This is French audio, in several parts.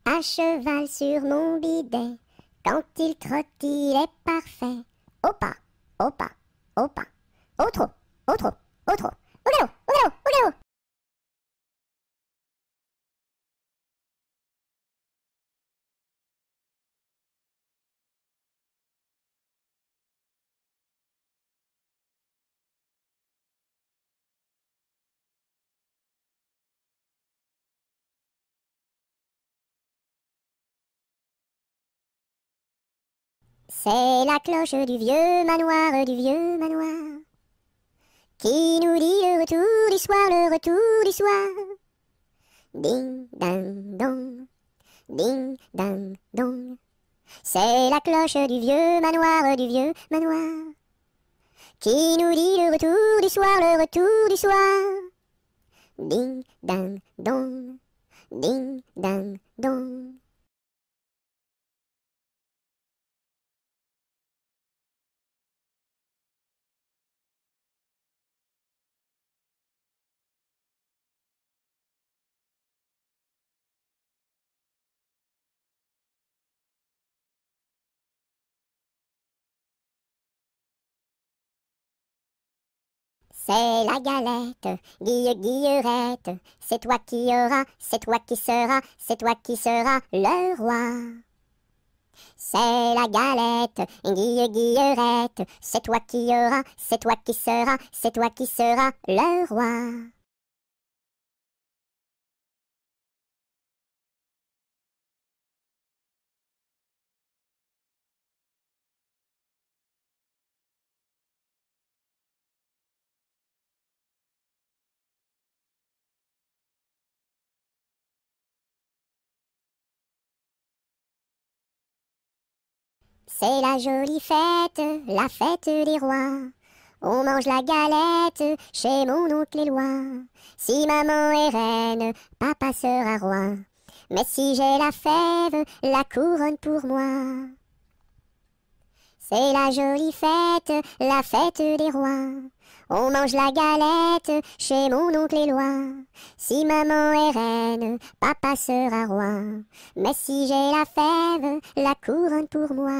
À cheval sur mon bidet, quand il trotte, il est parfait. Au pas, au pas, au pas, au trot, au trot, au trot, au galop, au galop, au galop. C'est la cloche du vieux manoir, qui nous dit le retour du soir, le retour du soir. Ding, ding, dong, ding, ding, dong. C'est la cloche du vieux manoir, qui nous dit le retour du soir, le retour du soir. Ding, dang, dong, ding, dang, dong. C'est la galette, Guillerette, c'est toi qui auras, c'est toi qui seras, c'est toi qui seras le roi. C'est la galette, Guillerette, c'est toi qui auras, c'est toi qui seras, c'est toi qui seras le roi. C'est la fête des rois. On mange la galette chez mon oncle Éloi. Si maman est reine, papa sera roi. Mais si j'ai la fève, la couronne pour moi. C'est la fête des rois. On mange la galette chez mon oncle Éloi. Si maman est reine, papa sera roi. Mais si j'ai la fève, la couronne pour moi.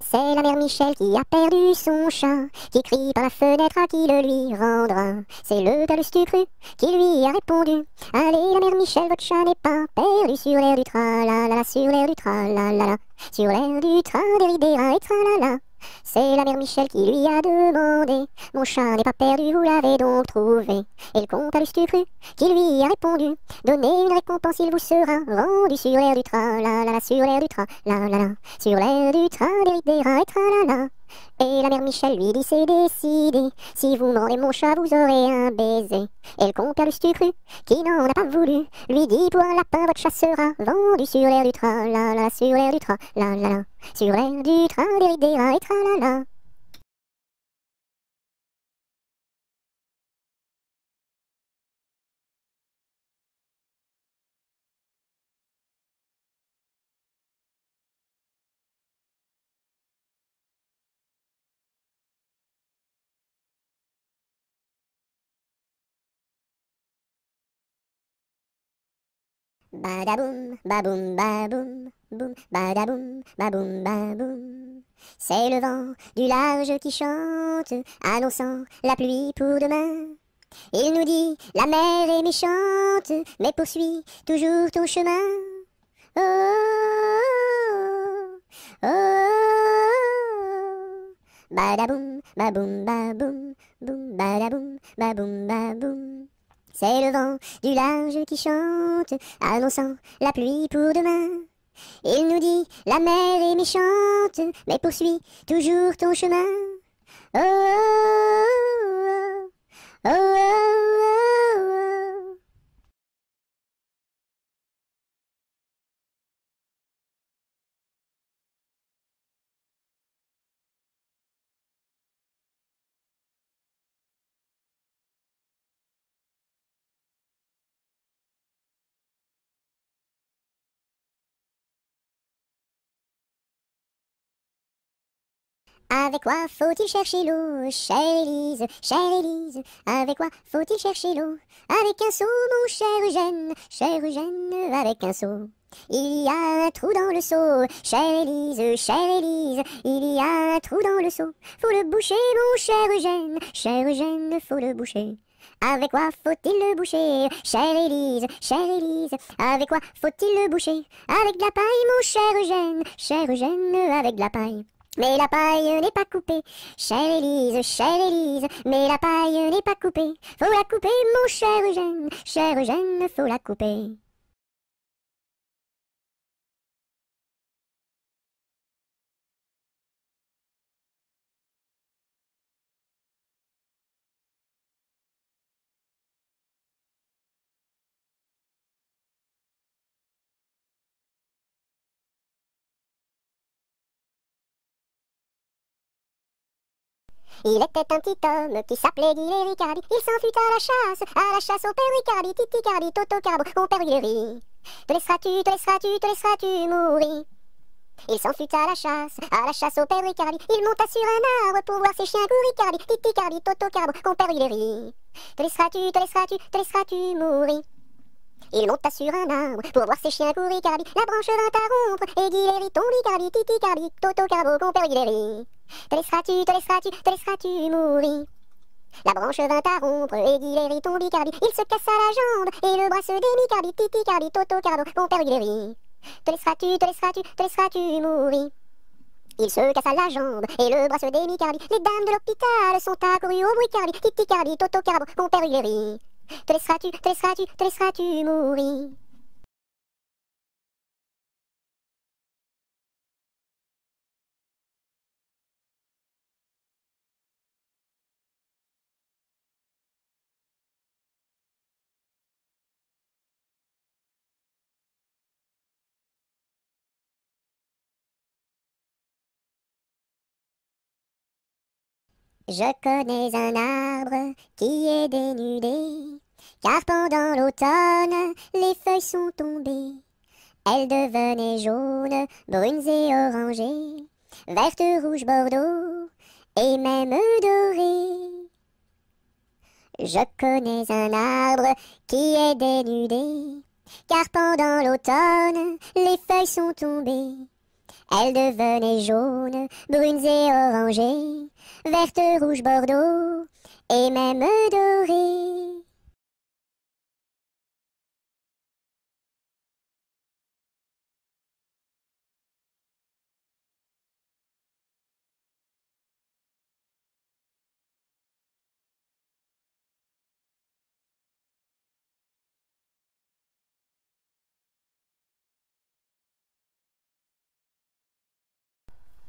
C'est la mère Michel qui a perdu son chat, qui crie par la fenêtre à qui le lui rendra. C'est le gars Stucru qui lui a répondu: allez, la mère Michel, votre chat n'est pas perdu sur l'air du tra-la-la, sur l'air du tra-la-la, sur l'air du tra-des-ri-des-ra et tra-la-la. C'est la mère Michel qui lui a demandé: mon chat n'est pas perdu, vous l'avez donc trouvé? Et le comte Stucru qui lui a répondu: donnez une récompense, il vous sera rendu sur l'air du tra-la-la, sur l'air du tra-la-la, sur l'air du tra-des-ri-des-ra et tra-la-la. Et la mère Michel lui dit: c'est décidé, si vous me rendez mon chat, vous aurez un baiser. Et le compère le Stucru, qui n'en a pas voulu, lui dit: pour un lapin, votre chat sera vendu sur l'air du tra-la-la, sur l'air du tra-la-la, sur l'air du tra-des-ri-des-ra et tra-la-la. Badaboum, baboum, baboum, boum, badaboum, baboum, baboum. C'est le vent du large qui chante, annonçant la pluie pour demain. Il nous dit: la mer est méchante, mais poursuis toujours ton chemin. Oh, oh, oh, oh. Badaboum, baboum, baboum, boum, badaboum, baboum, baboum. C'est le vent du large qui chante, annonçant la pluie pour demain. Il nous dit: la mer est méchante, mais poursuis toujours ton chemin. Oh, oh, oh, oh, oh, oh, oh. Avec quoi faut-il chercher l'eau, chère Élise, chère Élise? Avec quoi faut-il chercher l'eau? Avec un seau, mon cher Eugène, avec un seau. Il y a un trou dans le seau, chère Élise, il y a un trou dans le seau. Faut le boucher, mon cher Eugène, faut le boucher. Avec quoi faut-il le boucher, chère Élise, avec quoi faut-il le boucher? Avec de la paille, mon cher Eugène, avec de la paille. Mais la paille n'est pas coupée, chère Élise, mais la paille n'est pas coupée. Faut la couper, mon cher Eugène, faut la couper. Il était un petit homme qui s'appelait Guy Ricardi. Il s'en fut à la chasse au père Ricardi, Titi Cardi, Toto Carbo, mon père Guy. Te laisseras-tu mourir? Il s'en fut à la chasse au père Ricardi. Il monta sur un arbre pour voir ses chiens courir, Ricardi, Titi Cardi, Toto Carbo, mon père Guy. Te laisseras-tu mourir? Il monta sur un arbre pour voir ses chiens courir, Ricardi. La branche vint à rompre et Guy tombe, Ricardi, Titi Cardi, Toto Carbo, mon père Guy. Te laisseras-tu mourir? La branche vint à rompre et Guy tombe, Ricardi. Il se cassa la jambe et le bras se démit, Cardi, Titi Cardi, Toto Carbo, mon père Guy. Te laisseras-tu mourir? Il se cassa la jambe et le bras se démit, Cardi. Les dames de l'hôpital sont accourues au bruit, Cardi, Titi Cardi, Toto Carbo, mon père Guy. Te laisseras-tu mourir? Je connais un arbre qui est dénudé, car pendant l'automne, les feuilles sont tombées. Elles devenaient jaunes, brunes et orangées, vertes, rouges, bordeaux, et même dorées. Je connais un arbre qui est dénudé, car pendant l'automne, les feuilles sont tombées. Elles devenaient jaunes, brunes et orangées, vertes, rouges, bordeaux, et même dorées.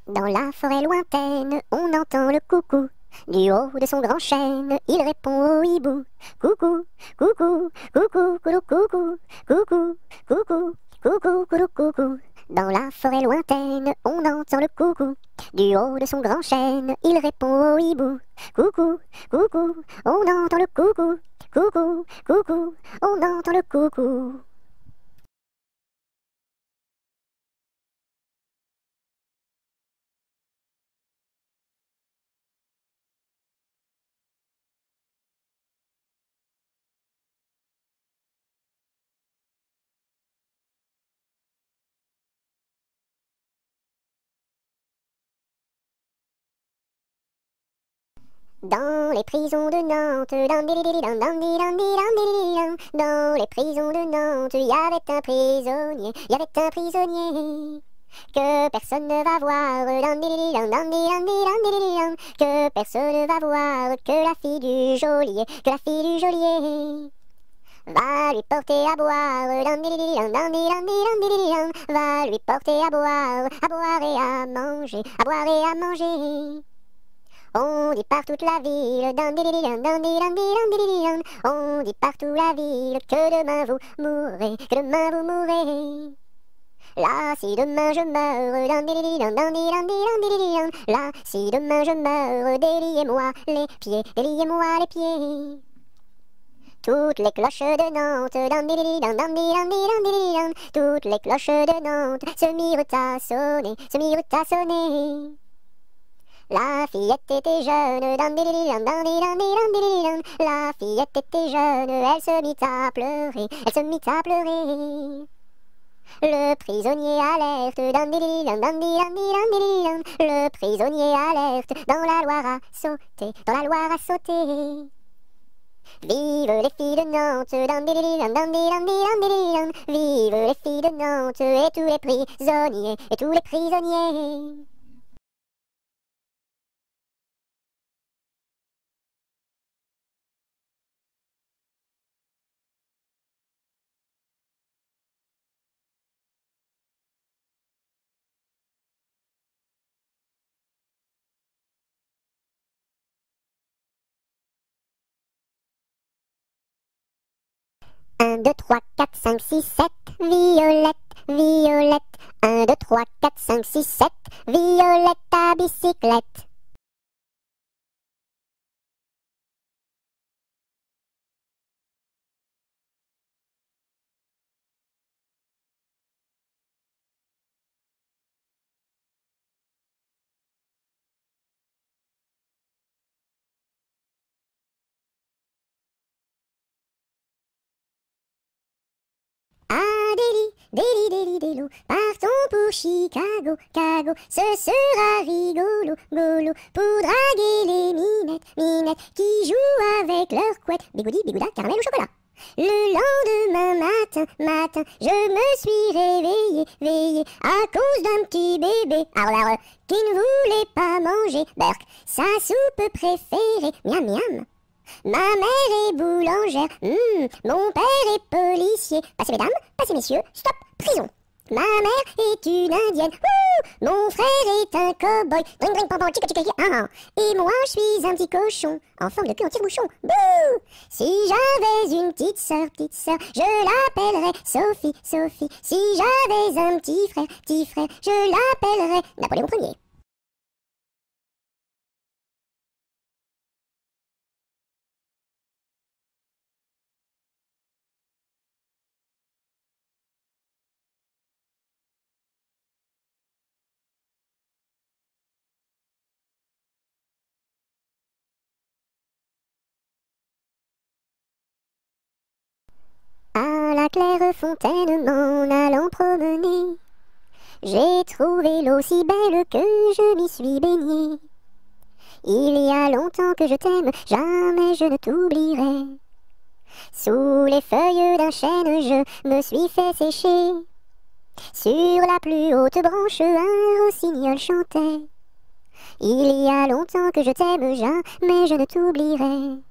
Dans la forêt lointaine, on entend le coucou. Du haut de son grand chêne, il répond au hibou. Coucou, coucou, coucou, coucou, coucou, coucou, coucou, coucou, coucou, coucou. Dans la forêt lointaine, on entend le coucou. Du haut de son grand chêne, il répond au hibou. Coucou, coucou, on entend le coucou. Coucou, coucou, on entend le coucou. Dans les prisons de Nantes, dans les prisons de Nantes, il y avait un prisonnier, que personne ne va voir, que personne ne va voir, que la fille du geôlier, va lui porter à boire, va lui porter à boire et à manger, On dit par toute la ville, on dit partout la ville que demain vous mourrez, Là, si demain je meurs, là, si demain je meurs, déliez-moi les pieds, Toutes les cloches de Nantes, toutes les cloches de Nantes se mirent à sonner, La fillette était jeune, dandidididam, dandidididam. La fillette était jeune, elle se mit à pleurer, elle se mit à pleurer. Le prisonnier alerte, dandidididam, dandidididam. Le prisonnier alerte, dans la Loire a sauté, dans la Loire a sauté. Vive les filles de Nantes, dandidididam, dandidididam. Vive les filles de Nantes et tous les prisonniers, et tous les prisonniers. Un, deux, trois, quatre, cinq, six, sept, Violette, Violette. Un, deux, trois, quatre, cinq, six, sept, Violette à bicyclette. Adélie, Délie, Délie, Délo, partons pour Chicago, Cago, ce sera rigolo, golo, pour draguer les minettes, minettes, qui jouent avec leur couette, bigoudi, bigouda, caramel au chocolat. Le lendemain matin, matin, je me suis réveillée, veillée, à cause d'un petit bébé, qui ne voulait pas manger, Berk, sa soupe préférée, miam miam. Ma mère est boulangère, mon père est policier. Passez mesdames, passez messieurs, stop, prison. Ma mère est une indienne, mon frère est un cow-boy, dring dring pam pam chica chica ah, et moi je suis un petit cochon, en forme de queue en tire-bouchon, bouh. Si j'avais une petite sœur, je l'appellerais Sophie, Sophie. Si j'avais un petit frère, je l'appellerais Napoléon Ier. À la claire fontaine m'en allant promener, j'ai trouvé l'eau si belle que je m'y suis baignée. Il y a longtemps que je t'aime, jamais je ne t'oublierai. Sous les feuilles d'un chêne, je me suis fait sécher. Sur la plus haute branche, un rossignol chantait. Il y a longtemps que je t'aime, jamais je ne t'oublierai.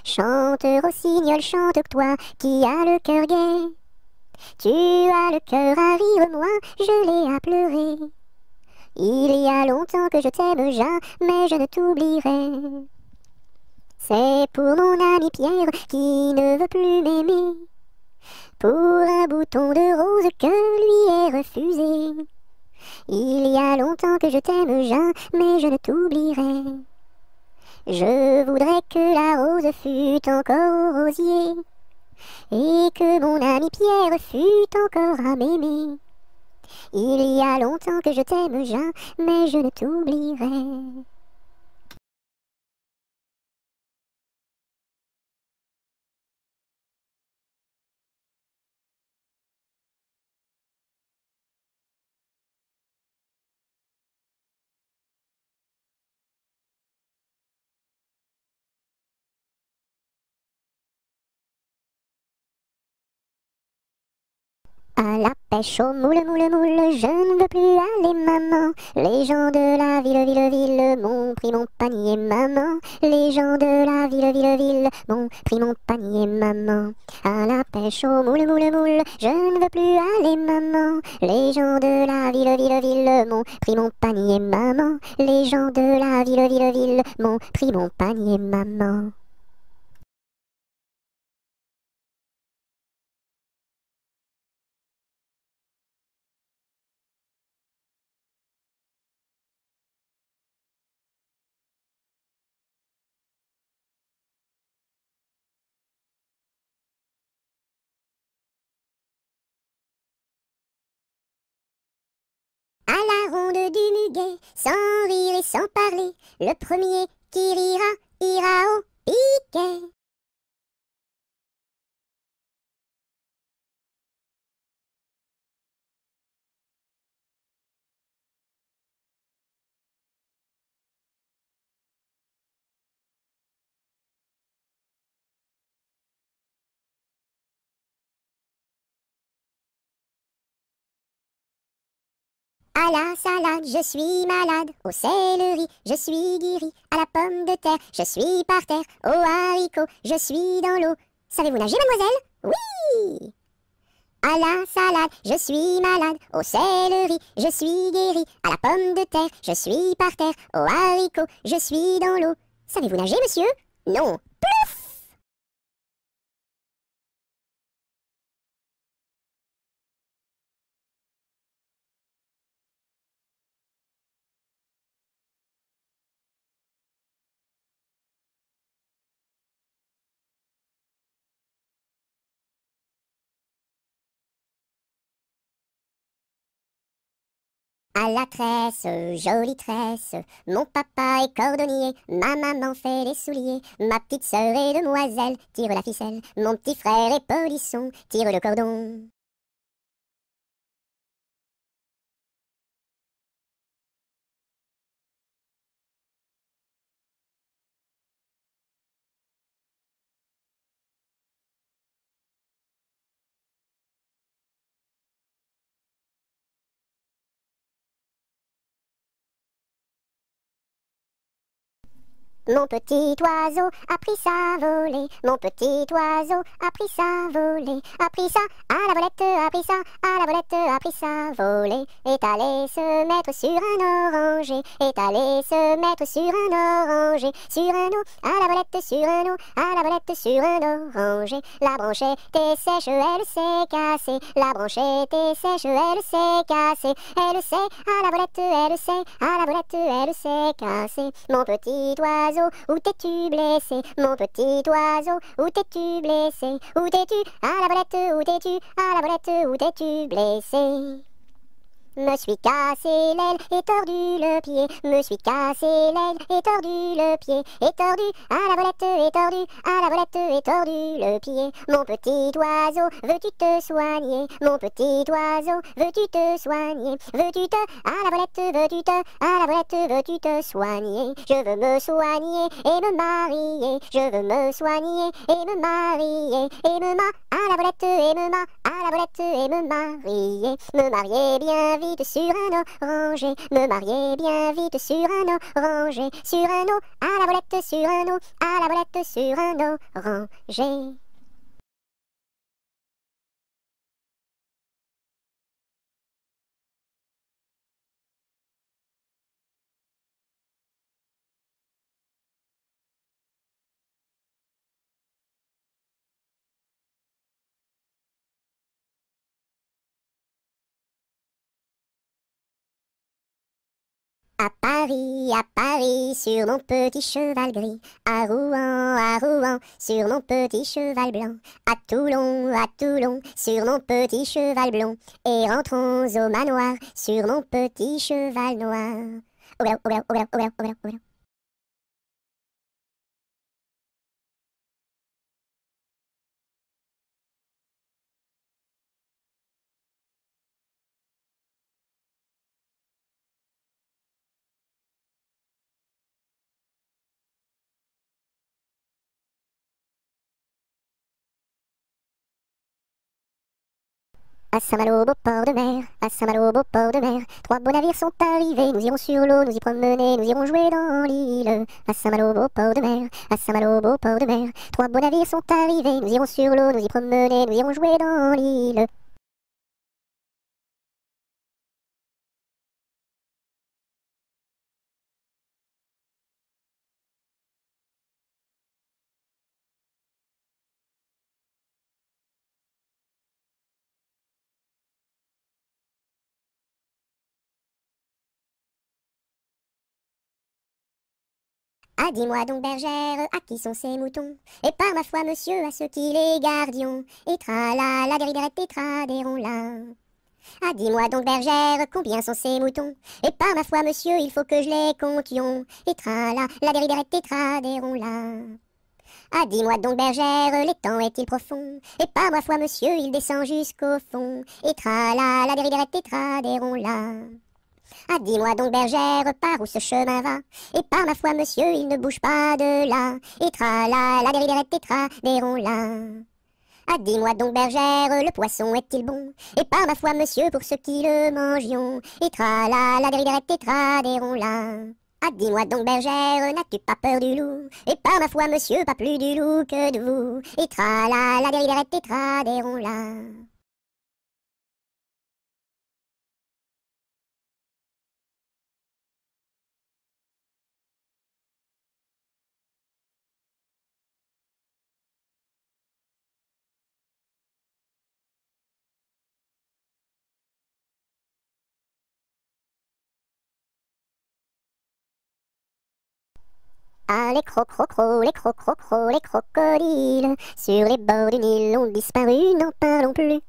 Chante, rossignol, chante, toi qui as le cœur gai. Tu as le cœur à rire, moi je l'ai à pleurer. Il y a longtemps que je t'aime, jamais je ne t'oublierai. C'est pour mon ami Pierre qui ne veut plus m'aimer, pour un bouton de rose que lui est refusé. Il y a longtemps que je t'aime, jamais je ne t'oublierai. Je voudrais que la rose fût encore au rosier, et que mon ami Pierre fût encore à m'aimer. Il y a longtemps que je t'aime, jamais je ne t'oublierai. À la pêche au moule, moule, moule, je ne veux plus aller, maman. Les gens de la ville, ville, ville m'ont pris mon panier, maman. Les gens de la ville, ville, ville m'ont pris mon panier, maman. À la pêche au moule, moule, moule, je ne veux plus aller, maman. Les gens de la ville, ville, ville m'ont pris mon panier, maman. Les gens de la ville, ville, ville m'ont pris mon panier, maman. À la ronde du muguet, sans rire et sans parler. Le premier qui rira, ira au piquet. À la salade, je suis malade. Au céleri, je suis guéri. À la pomme de terre, je suis par terre. Au haricot, je suis dans l'eau. Savez-vous nager, mademoiselle? Oui! À la salade, je suis malade. Au céleri, je suis guéri. À la pomme de terre, je suis par terre. Au haricot, je suis dans l'eau. Savez-vous nager, monsieur? Non. Plouf! À la tresse, jolie tresse, mon papa est cordonnier, ma maman fait les souliers, ma petite sœur est demoiselle, tire la ficelle, mon petit frère est polisson, tire le cordon. Mon petit oiseau a pris sa volée, mon petit oiseau a pris sa volée, a pris ça à la volette, a pris ça à la volette, a pris sa volée, est allé se mettre sur un oranger, est allé se mettre sur un oranger, sur un eau, à la volette, sur un eau, à la volette, sur un oranger. La branche était sèche, elle s'est cassée, la branche était sèche, elle s'est cassée, elle sait, à la volette, elle sait, à la volette, elle s'est cassée. Mon petit oiseau, où t'es-tu blessé? Mon petit oiseau, où t'es-tu blessé? Où t'es-tu? À la volette, où t'es-tu? À la volette, où t'es-tu blessé? Me suis cassé l'aile et tordu le pied, me suis cassé l'aile et tordu le pied, et tordu à la volette et tordu à la volette et tordu le pied. Mon petit oiseau, veux-tu te soigner? Mon petit oiseau, veux-tu te soigner? Veux-tu te à la volette, veux-tu te à la volette, veux-tu te soigner? Je veux me soigner et me marier, je veux me soigner et me marier, et à la volette et à la volette et me marier bien vite sur un oranger, me marier bien vite sur un oranger, sur un eau, à la volette, sur un eau, à la volette, sur un oranger. À Paris, sur mon petit cheval gris, à Rouen, sur mon petit cheval blanc, à Toulon, sur mon petit cheval blond, et rentrons au manoir, sur mon petit cheval noir. Oula, oula, oula, oula, oula, oula. À Saint-Malo, beau port de mer, à Saint-Malo, beau port de mer, trois beaux navires sont arrivés, nous irons sur l'eau, nous y promener, nous irons jouer dans l'île. À Saint-Malo, beau port de mer, à Saint-Malo, beau port de mer, trois beaux navires sont arrivés, nous irons sur l'eau, nous y promener, nous irons jouer dans l'île. Ah, dis-moi donc, bergère, à qui sont ces moutons? Et par ma foi, monsieur, à ceux qui les gardions. Et tra la la, dériderette, et tra, là. Ah, dis-moi donc, bergère, combien sont ces moutons? Et par ma foi, monsieur, il faut que je les comptions. Et tra-la, la déridérette tétra, là. Ah, dis-moi donc, bergère, l'étang est-il profond? Et par ma foi, monsieur, il descend jusqu'au fond. Et tra-la, la déridérette tétra, là. Ah, dis-moi donc, bergère, par où ce chemin va? Et par ma foi, monsieur, il ne bouge pas de là. Et tra-la, la déridérette tétra, là. Ah, dis-moi donc, bergère, le poisson est-il bon? Et par ma foi, monsieur, pour ceux qui le mangions. Et tra-la, la déridérette tétra, là. Ah, dis-moi donc, bergère, n'as-tu pas peur du loup? Et par ma foi, monsieur, pas plus du loup que de vous. Et tra-la, la déridérette tétra, là. Ah, les crocrocros, les crocrocros, les crocodiles, sur les bords du Nil ont disparu, n'en parlons plus.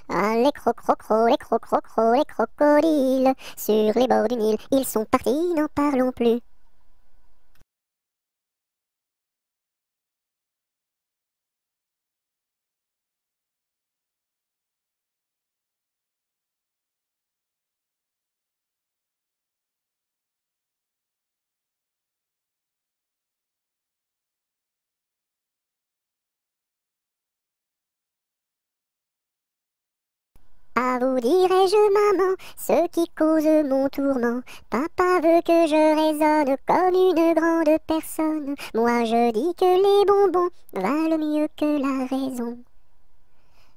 Ah, les crocrocros, les crocrocros, les crocodiles, sur les bords du Nil, ils sont partis, n'en parlons plus. À vous dirai-je, maman, ce qui cause mon tourment. Papa veut que je raisonne comme une grande personne. Moi je dis que les bonbons valent mieux que la raison.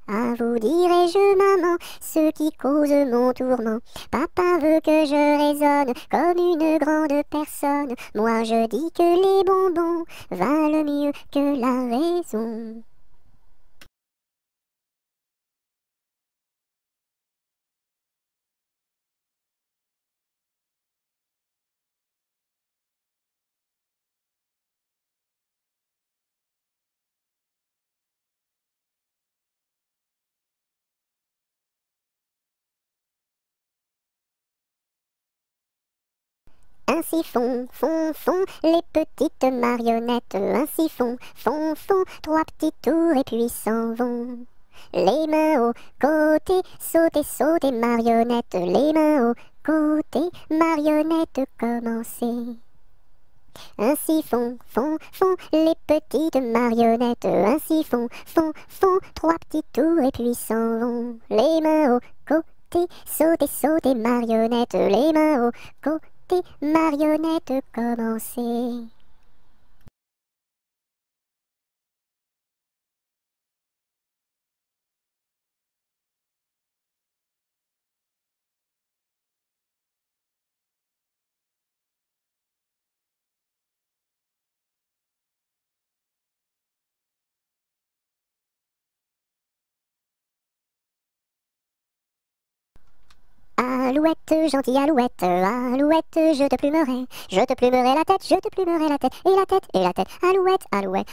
À vous dirai-je, maman, ce qui cause mon tourment. Papa veut que je raisonne comme une grande personne. Moi je dis que les bonbons valent mieux que la raison. Ainsi font les petites marionnettes. Ainsi font trois petits tours et puis s'en vont. Les mains au côté, sautez, marionnettes. Les mains au côté, marionnettes, commencez. Ainsi font les petites marionnettes. Ainsi font trois petits tours et puis s'en vont. Les mains au côté, sautez, marionnettes. Les mains au côté, marionnettes, commencez. Alouette, gentille alouette, alouette, je te plumerai la tête, je te plumerai la tête, et la tête, alouette, alouette,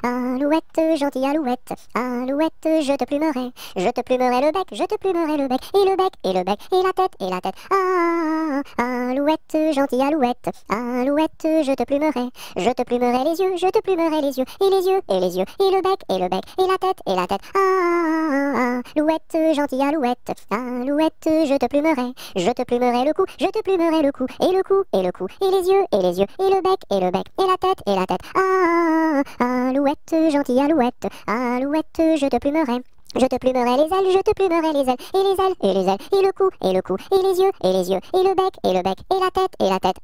alouette, gentille alouette, alouette, je te plumerai le bec, je te plumerai le bec, et le bec, et la tête, alouette, gentille alouette, alouette, je te plumerai les yeux, je te plumerai les yeux, et les yeux, et les yeux, et le bec, et et la tête, alouette, gentille alouette, alouette, je te plumerai le cou, je te plumerai le cou, et le cou, et le cou, et les yeux, et le bec, et la tête, alouette, gentille alouette, alouette, je te plumerai les ailes, je te plumerai les ailes, et les ailes, et les ailes, et le cou, et le cou, et les yeux, et le bec, et la tête,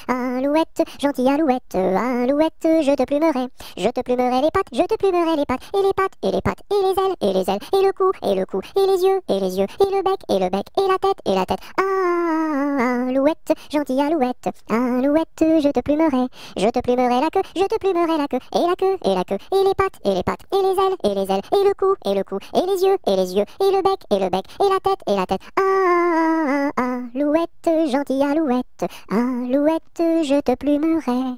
alouette, gentille alouette, alouette, je te plumerai les pattes, je te plumerai les pattes, et les pattes, et les pattes, et les ailes, et les ailes, et le cou, et les yeux, et le bec, et la tête, alouette, gentille alouette, alouette, je te plumerai la queue, je te plumerai la queue, et la queue, et la queue, et les pattes, et les pattes, et les ailes, et les ailes, et le cou, et les yeux, et le bec, et la tête, alouette, gentille alouette, alouette, je te plumerai.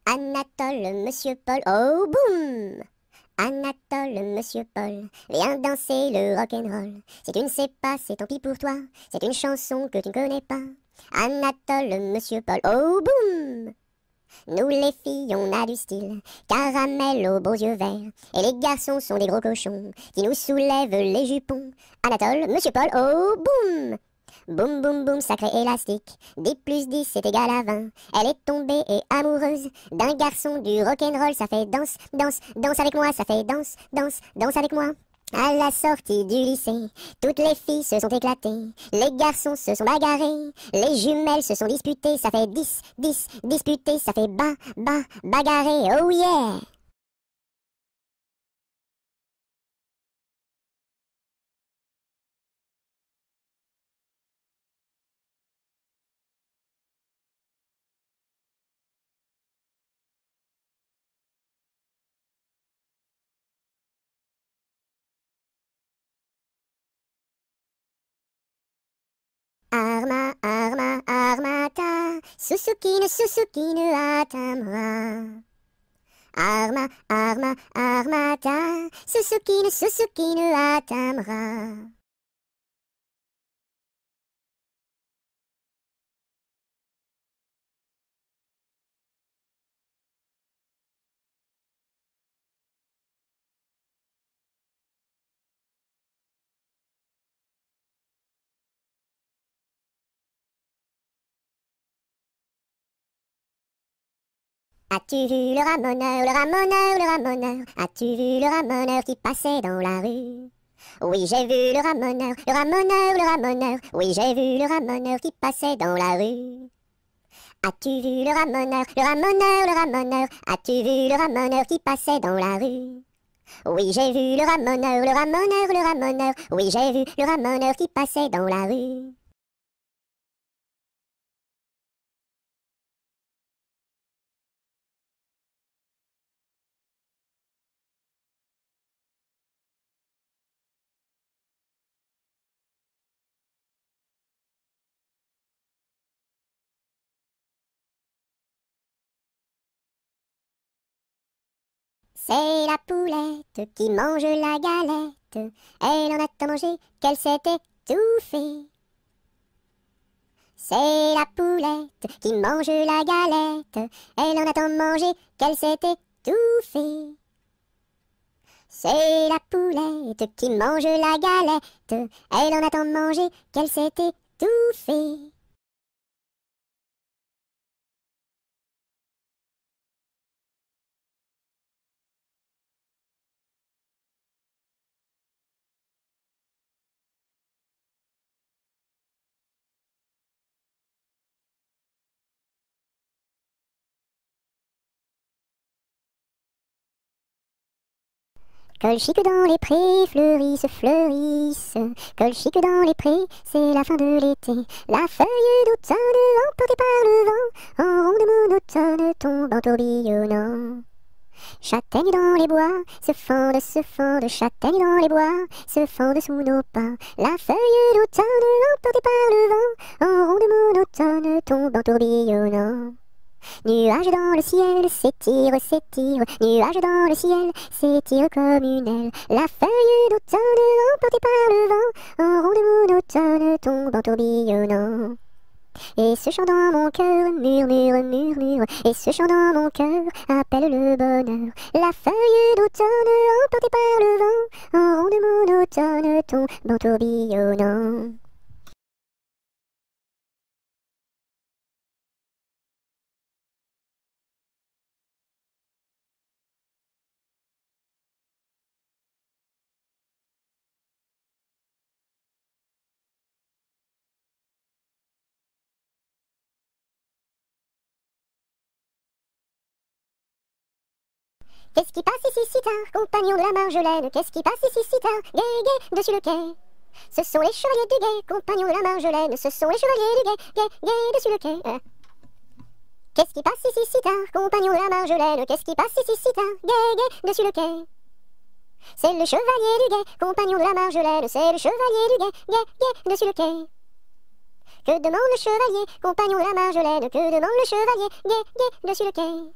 Anatole, Monsieur Paul, oh boum! Anatole, Monsieur Paul, viens danser le rock'n'roll. Si tu ne sais pas, c'est tant pis pour toi, c'est une chanson que tu ne connais pas. Anatole, Monsieur Paul, oh boum! Nous les filles, on a du style, caramel aux beaux yeux verts. Et les garçons sont des gros cochons, qui nous soulèvent les jupons. Anatole, Monsieur Paul, oh boum! Boum boum boum, sacré élastique, 10 plus 10 c'est égal à 20. Elle est tombée et amoureuse d'un garçon du rock'n'roll. Ça fait danse, danse, danse avec moi, ça fait danse, danse, danse avec moi. À la sortie du lycée, toutes les filles se sont éclatées, les garçons se sont bagarrés, les jumelles se sont disputées, ça fait 10, 10, disputés, ça fait bagarré, oh yeah! Arma, arma, armata, Suzuki ne atteindra. Arma, arma, armata, Suzuki ne atteindra. As-tu vu le ramoneur, le ramoneur, le ramoneur? As-tu vu le ramoneur qui passait dans la rue? Oui, j'ai vu le ramoneur, le ramoneur, le ramoneur. Oui, j'ai vu le ramoneur qui passait dans la rue. As-tu vu le ramoneur, le ramoneur, le ramoneur? As-tu vu le ramoneur qui passait dans la rue? Oui, j'ai vu le ramoneur, le ramoneur, le ramoneur. Oui, j'ai vu le ramoneur qui passait dans la rue. C'est la poulette qui mange la galette. Elle en a tant mangé qu'elle s'est étouffée. C'est la poulette qui mange la galette. Elle en a tant mangé qu'elle s'est étouffée. C'est la poulette qui mange la galette. Elle en a tant mangé qu'elle s'est étouffée. Colchique dans les prés, fleurissent, fleurissent. Colchique dans les prés, c'est la fin de l'été. La feuille d'automne, emportée par le vent, en ronde monotone, tombe en tourbillonnant. Châtaignes dans les bois, se fendent, châtaignes dans les bois, se fendent sous nos pas. La feuille d'automne, emportée par le vent, en ronde monotone, tombe en tourbillonnant. Nuages dans le ciel, s'étire, s'étire. Nuages dans le ciel, s'étire comme une aile. La feuille d'automne, emportée par le vent, en ronde monotone, tombe en tourbillonnant. Et ce chant dans mon cœur murmure, murmure. Et ce chant dans mon cœur appelle le bonheur. La feuille d'automne, emportée par le vent, en ronde monotone, tombe en tourbillonnant. Qu'est-ce qui passe ici si tard, compagnon de la Marjolaine? Qu'est-ce qui passe ici si tard, gai, gai, dessus le quai? Ce sont les chevaliers du guet, compagnons de la Marjolaine. Ce sont les chevaliers du guet, gai, gai, dessus le quai. Qu'est-ce qui passe ici si tard, compagnons de la Marjolaine? Qu'est-ce qui passe ici si tard, gai, gai, dessus le quai? C'est le chevalier du guet, compagnon de la Marjolaine. C'est le chevalier du guet, gai, gai, dessus le quai. Que demande le chevalier, compagnon de la Marjolaine? Que demande le chevalier, gai, gai, dessus le quai?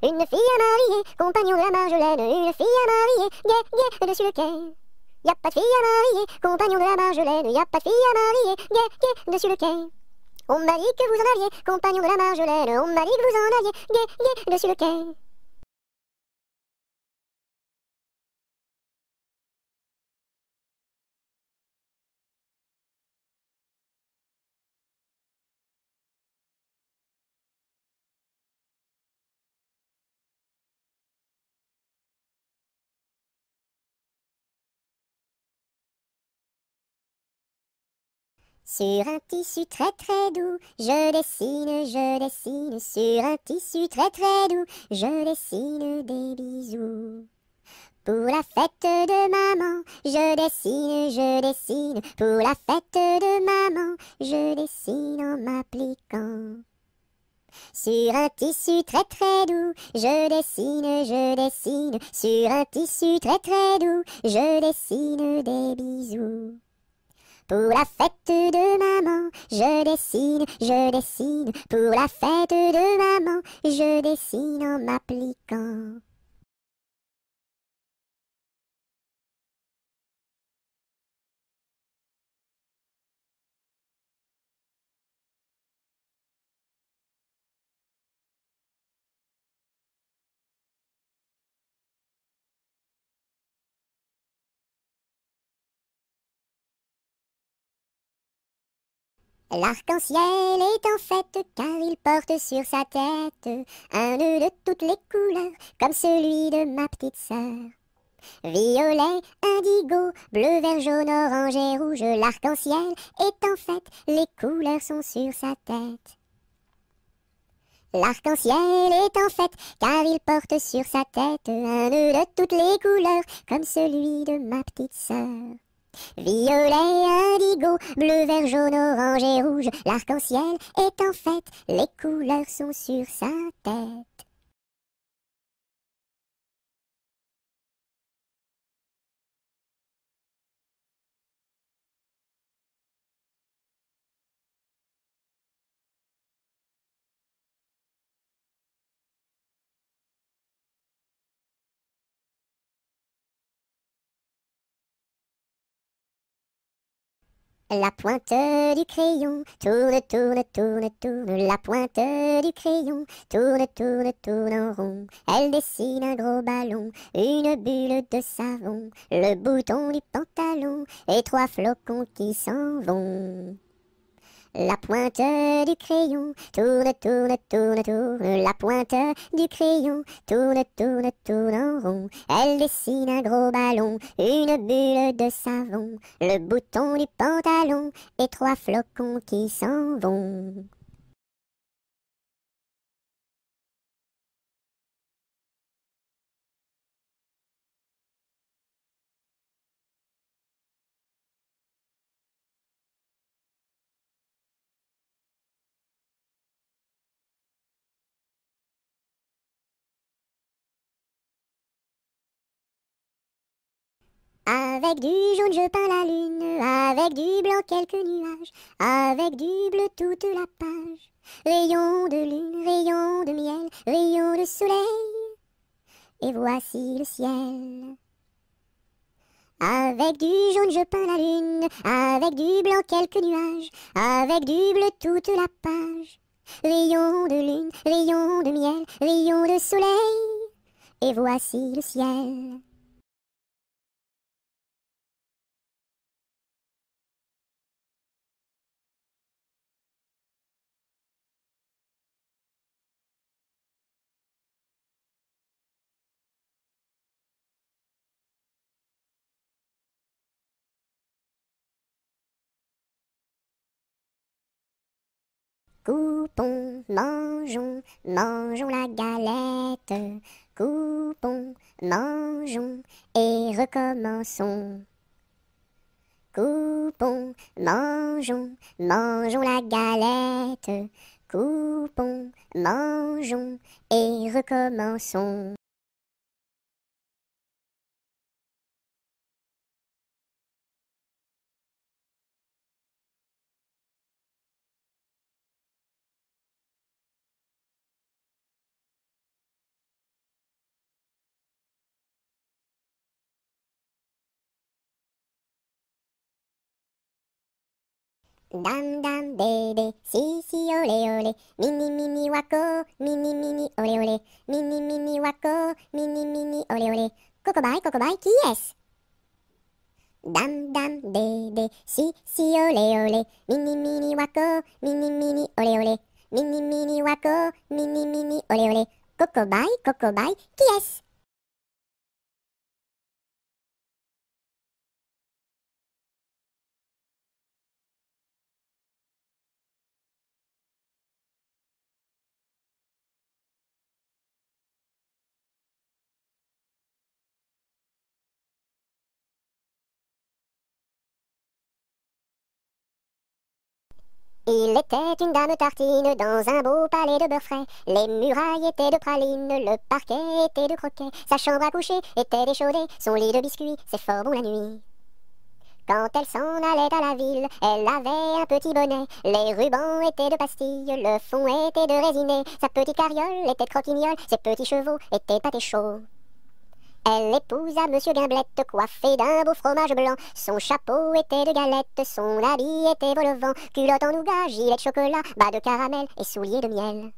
Une fille à marier, compagnon de la Marjolaine, une fille à marier, gai, gai, dessus le quai. Y a pas de fille à marier, compagnon de la Marjolaine, y a pas de fille à marier, gai, gai, dessus le quai. On m'a dit que vous en aviez, compagnon de la Marjolaine, on m'a dit que vous en aviez, gai, gai, dessus le quai. Sur un tissu très très doux, je dessine, sur un tissu très très doux, je dessine des bisous. Pour la fête de maman, je dessine, pour la fête de maman, je dessine en m'appliquant. Sur un tissu très très doux, je dessine, sur un tissu très très doux, je dessine des bisous. Pour la fête de maman, je dessine, pour la fête de maman, je dessine en m'appliquant. L'arc-en-ciel est en fête car il porte sur sa tête un nœud de toutes les couleurs comme celui de ma petite sœur. Violet, indigo, bleu, vert, jaune, orange et rouge, l'arc-en-ciel est en fête, les couleurs sont sur sa tête. L'arc-en-ciel est en fête car il porte sur sa tête un nœud de toutes les couleurs comme celui de ma petite sœur. Violet, indigo, bleu, vert, jaune, orange et rouge, l'arc-en-ciel est en fête, les couleurs sont sur sa tête. La pointe du crayon tourne, tourne, tourne, tourne. La pointe du crayon tourne, tourne, tourne en rond. Elle dessine un gros ballon, une bulle de savon, le bouton du pantalon et trois flocons qui s'en vont. La pointe du crayon tourne, tourne, tourne, tourne. La pointe du crayon tourne, tourne, tourne en rond. Elle dessine un gros ballon, une bulle de savon, le bouton du pantalon et trois flocons qui s'en vont. Avec du jaune je peins la lune, avec du blanc quelques nuages, avec du bleu toute la page. Rayon de lune, rayon de miel, rayon de soleil, et voici le ciel. Avec du jaune je peins la lune, avec du blanc quelques nuages, avec du bleu toute la page. Rayon de lune, rayon de miel, rayon de soleil, et voici le ciel. Coupons, mangeons, mangeons la galette. Coupons, mangeons et recommençons. Coupons, mangeons, mangeons la galette. Coupons, mangeons et recommençons. Dam dam bébé, si si olé olé, mini mini wako, mini mini olé olé, mini mini wako, mini mini olé olé. Cocobaye, qui est-ce? Dam dam bébé, si si olé olé, mini mini wako, mini mini olé olé, mini mini wako, mini mini olé olé. Cocobaye, qui est-ce? Il était une dame tartine dans un beau palais de beurre frais. Les murailles étaient de praline, le parquet était de croquets. Sa chambre à coucher était d'échaudée, son lit de biscuits, c'est fort bon la nuit. Quand elle s'en allait à la ville, elle avait un petit bonnet. Les rubans étaient de pastilles, le fond était de résiné. Sa petite carriole était de croquignole, ses petits chevaux étaient de pâté chaud. Elle épousa Monsieur Gimblette, coiffé d'un beau fromage blanc. Son chapeau était de galette, son habit était vol-au-vent. Culotte en nougat, gilet de chocolat, bas de caramel et souliers de miel.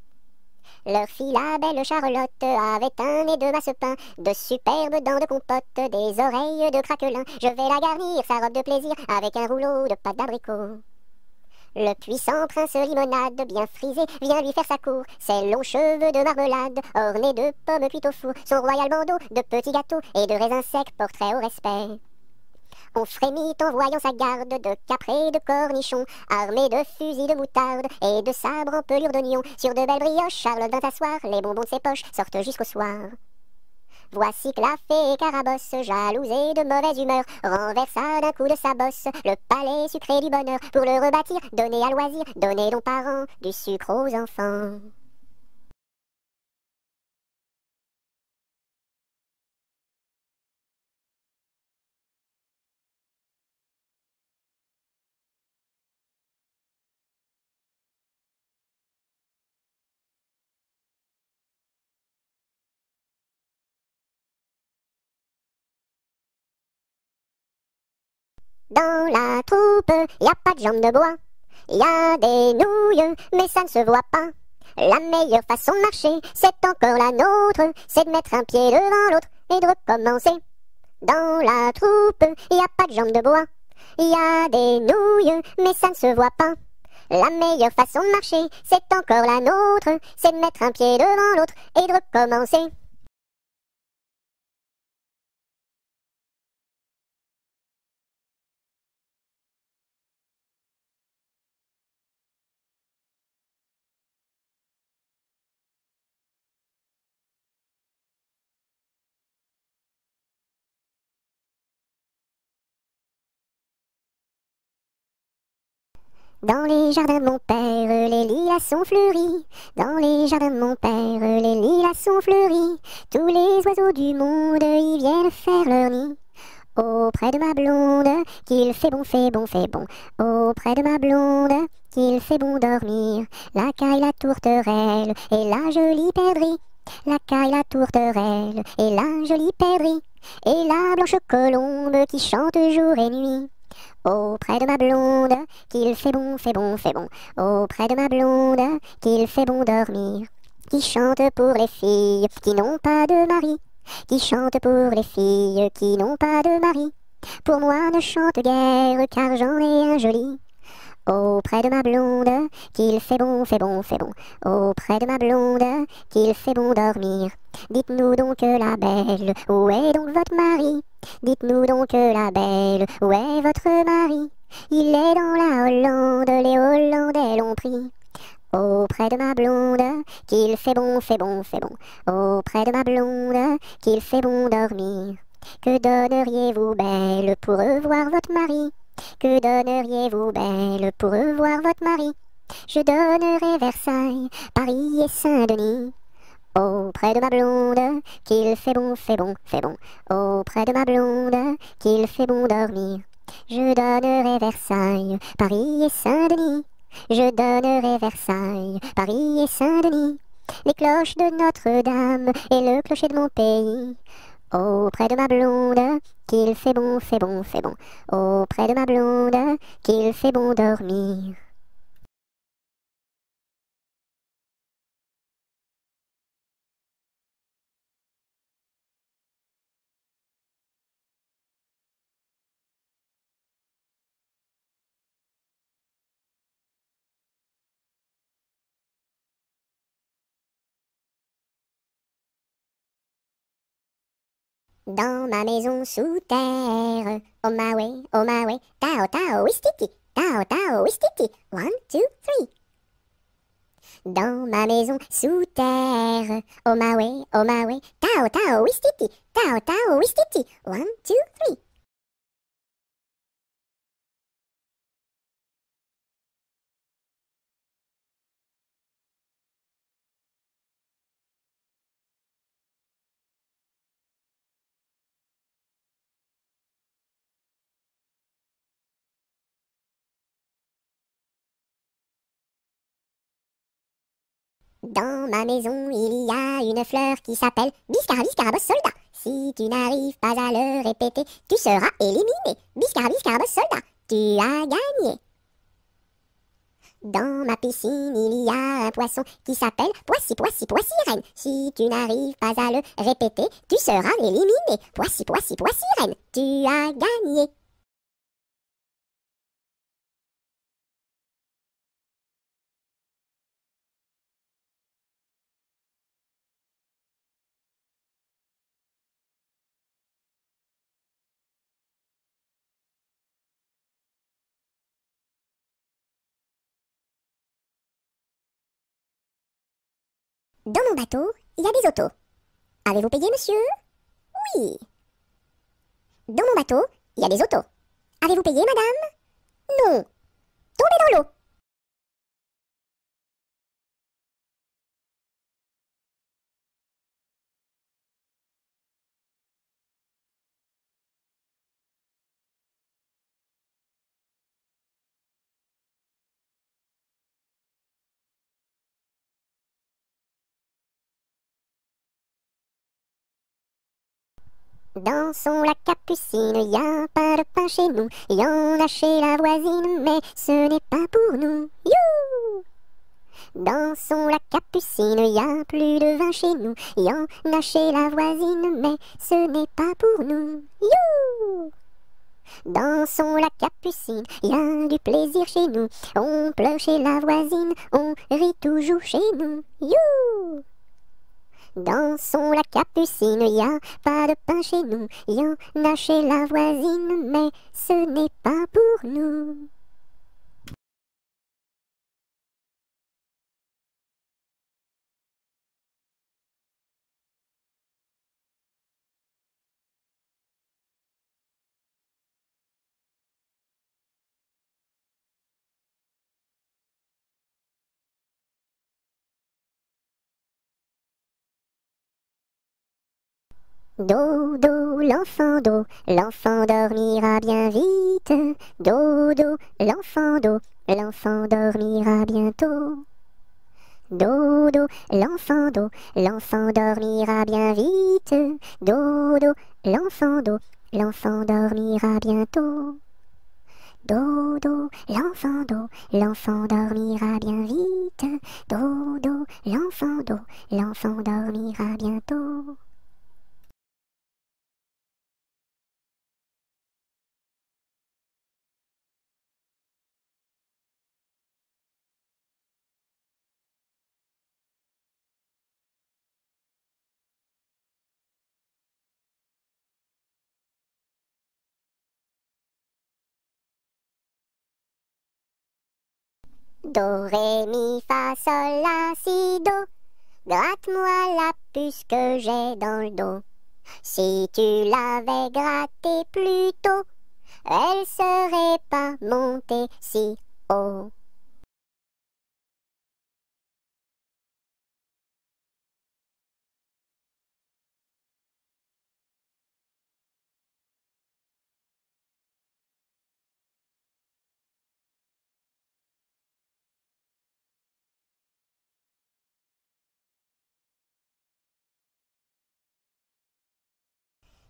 Leur fille, la belle Charlotte, avait un nez de masse-pain, de superbes dents de compote, des oreilles de craquelin. Je vais la garnir, sa robe de plaisir, avec un rouleau de pâte d'abricot. Le puissant prince limonade, bien frisé, vient lui faire sa cour. Ses longs cheveux de marmelade, ornés de pommes cuites au four. Son royal bandeau de petits gâteaux et de raisins secs portrait au respect. On frémit en voyant sa garde de caprés de cornichons, armés de fusils de moutarde et de sabres en pelure d'oignon. Sur de belles brioches, Charlotte vint s'asseoir, les bonbons de ses poches sortent jusqu'au soir. Voici que la fée Carabosse, jalousée de mauvaise humeur, renversa d'un coup de sa bosse le palais sucré du bonheur. Pour le rebâtir, donner à loisir, donner donc parents du sucre aux enfants. Dans la troupe, y a pas de jambes de bois. Y a des nouilles, mais ça ne se voit pas. La meilleure façon de marcher, c'est encore la nôtre. C'est de mettre un pied devant l'autre et de recommencer. Dans la troupe, y a pas de jambes de bois. Y a des nouilles, mais ça ne se voit pas. La meilleure façon de marcher, c'est encore la nôtre. C'est de mettre un pied devant l'autre et de recommencer. Dans les jardins de mon père, les lilas sont fleuris. Dans les jardins de mon père, les lilas sont fleuris. Tous les oiseaux du monde y viennent faire leur nid. Auprès de ma blonde, qu'il fait bon, fait bon, fait bon. Auprès de ma blonde, qu'il fait bon dormir. La caille, la tourterelle et la jolie perdrix. La caille, la tourterelle et la jolie perdrix. Et la blanche colombe qui chante jour et nuit. Auprès de ma blonde, qu'il fait bon, fait bon, fait bon. Auprès de ma blonde, qu'il fait bon dormir. Qui chante pour les filles qui n'ont pas de mari. Qui chante pour les filles qui n'ont pas de mari. Pour moi ne chante guère, car j'en ai un joli. Auprès de ma blonde, qu'il fait bon, fait bon, fait bon. Auprès de ma blonde, qu'il fait bon dormir. Dites-nous donc la belle, où est donc votre mari? Dites-nous donc la belle, où est votre mari? Il est dans la Hollande, les Hollandais l'ont pris. Auprès de ma blonde, qu'il fait bon, fait bon, fait bon. Auprès de ma blonde, qu'il fait bon dormir. Que donneriez-vous, belle, pour revoir votre mari? Que donneriez-vous, belle, pour revoir votre mari? Je donnerais Versailles, Paris et Saint-Denis. Auprès de ma blonde, qu'il fait bon, fait bon, fait bon. Auprès de ma blonde, qu'il fait bon dormir. Je donnerai Versailles, Paris et Saint-Denis. Je donnerai Versailles, Paris et Saint-Denis. Les cloches de Notre-Dame et le clocher de mon pays. Auprès de ma blonde, qu'il fait bon, fait bon, fait bon. Auprès de ma blonde, qu'il fait bon dormir. Dans ma maison sous terre, oh my way, tao tao wistiti, tao tao wistiti, 1, 2, 3. Dans ma maison sous terre, oh my way, tao tao wistiti, 1, 2, 3. Dans ma maison, il y a une fleur qui s'appelle Biscara Biscarabos Soldat. Si tu n'arrives pas à le répéter, tu seras éliminé. Biscara Biscarabos Soldat, tu as gagné. Dans ma piscine, il y a un poisson qui s'appelle Poissy Si tu n'arrives pas à le répéter, tu seras éliminé. Poissy tu as gagné. Dans mon bateau, il y a des autos. Avez-vous payé, monsieur? Oui. Dans mon bateau, il y a des autos. Avez-vous payé, madame? Non. Tombez dans l'eau. Dans son lac Capucine, y a pas de pain chez nous. Y en a chez la voisine, mais ce n'est pas pour nous. You! Dans son lac Capucine, y a plus de vin chez nous. Y en a chez la voisine, mais ce n'est pas pour nous. You! Dans son lac Capucine, y a du plaisir chez nous. On pleure chez la voisine, on rit toujours chez nous. You! Dans son lac Capucine, y a pas de pain chez nous. Y en a chez la voisine, mais ce n'est pas pour nous. Dodo, l'enfant dormira bien vite. Dodo, l'enfant dormira bientôt. Dodo, l'enfant dormira bien vite. Dodo, l'enfant dormira bientôt. Dodo, l'enfant dormira bien vite. Dodo, l'enfant dormira bientôt. Do, ré, mi, fa, sol, la, si, do. Gratte-moi la puce que j'ai dans le dos. Si tu l'avais grattée plus tôt, elle serait pas montée si haut.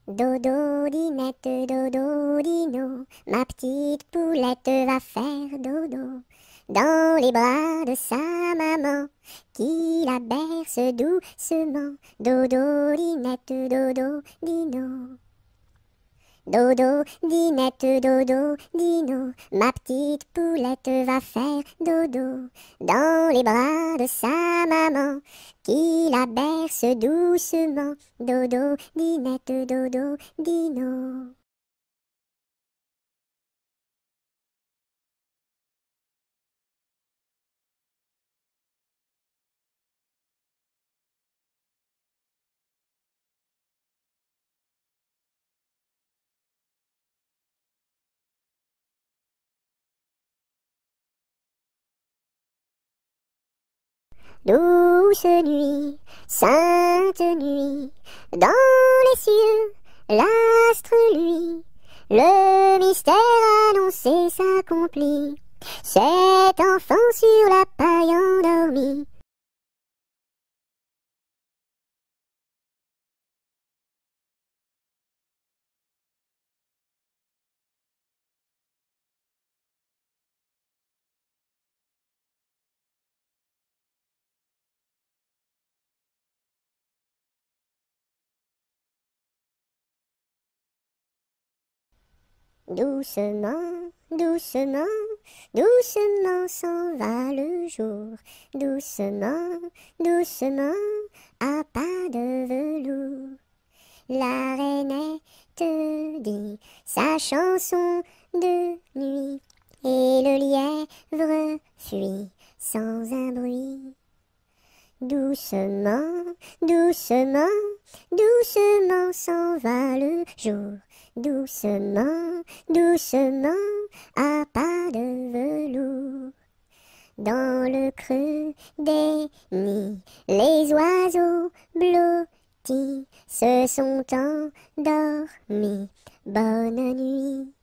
Dodo, dinette, dodo, dino, ma petite poulette va faire dodo dans les bras de sa maman qui la berce doucement. Dodo, dinette, dodo, dino. Dodo, dinette, dodo, dino, ma petite poulette va faire dodo dans les bras de sa maman qui la berce doucement. Dodo, dinette, dodo, dino. Douce nuit, sainte nuit, dans les cieux, l'astre lui, le mystère annoncé s'accomplit. Cet enfant sur la paille endormi. Doucement, doucement, doucement s'en va le jour. Doucement, doucement, à pas de velours. La rainette dit sa chanson de nuit, et le lièvre fuit sans un bruit. Doucement, doucement, doucement s'en va le jour. Doucement, doucement, à pas de velours. Dans le creux des nids, les oiseaux blottis se sont endormis. Bonne nuit.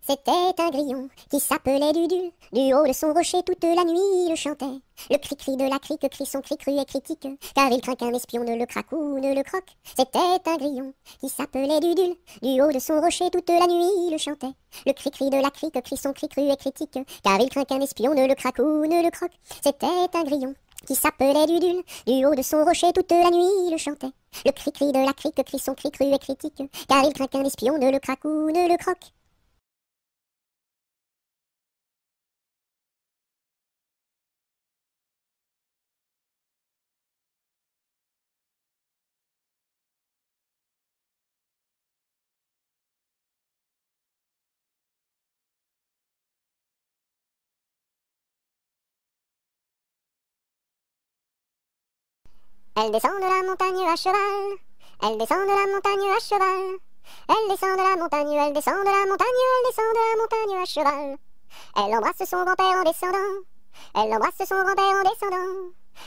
C'était un grillon qui s'appelait Dudule. Du haut de son rocher toute la nuit il chantait. Le cri-cri de la crique crie son cri cru et critique, car il craint qu'un espion ne le craque ou ne le croque. C'était un grillon qui s'appelait Dudule. Du haut de son rocher toute la nuit il chantait. Le cri-cri de la crique crie son cri cru et critique, car il craint qu'un espion ne le craque ou ne le croque. C'était un grillon qui s'appelait Dudule. Du haut de son rocher toute la nuit il chantait. Le cri-cri de la crique crie son cri cru et critique, car il craint qu'un espion ne le craque ou ne le croque. Elle descend de la montagne à cheval. Elle descend de la montagne à cheval. Elle descend de la montagne, elle descend de la montagne, elle descend de la montagne à cheval. Elle embrasse son grand-père en descendant. Elle embrasse son grand-père en descendant.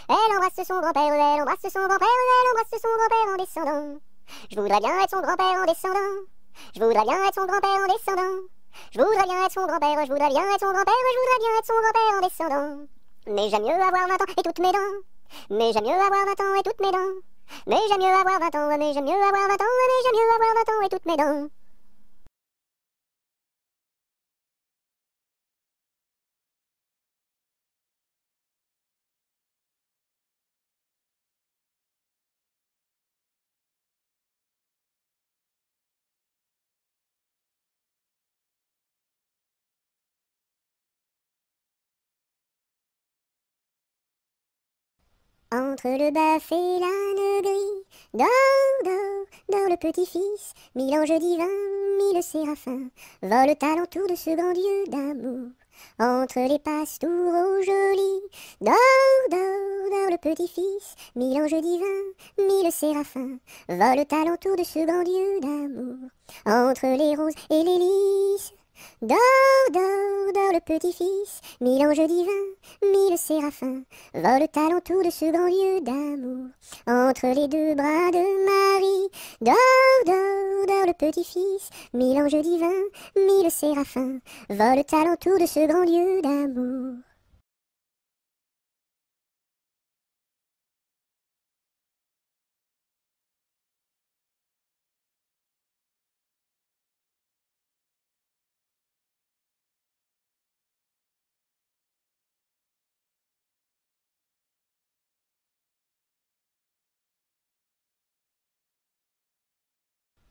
Elle embrasse son grand-père, elle embrasse son grand-père, elle embrasse son grand-père en descendant. Je voudrais bien être son grand-père en descendant. Je voudrais bien être son grand-père en descendant. Je voudrais bien être son grand-père, je voudrais bien être son grand-père, je voudrais bien être son grand-père en descendant. Mais j'aime mieux avoir 20 ans et toutes mes dents. Mais j'aime mieux avoir 20 ans et toutes mes dents. Mais j'aime mieux avoir 20 ans, mais j'aime mieux avoir 20 ans, mais j'aime mieux avoir 20 ans et toutes mes dents. Entre le bœuf et l'âne gris, dors, dors, dors le petit-fils, mille anges divins, mille séraphins, volent alentour de ce grand Dieu d'amour. Entre les pastours aux jolis, dors, dors, dors le petit-fils, mille anges divins, mille séraphins, volent alentour de ce grand Dieu d'amour. Entre les roses et les lys, Dors, dors, dors le petit-fils, mille anges divins, mille séraphins, volent alentour de ce grand lieu d'amour, entre les deux bras de Marie. Dors, dors, dors le petit-fils, mille anges divins, mille séraphins, volent alentour de ce grand lieu d'amour.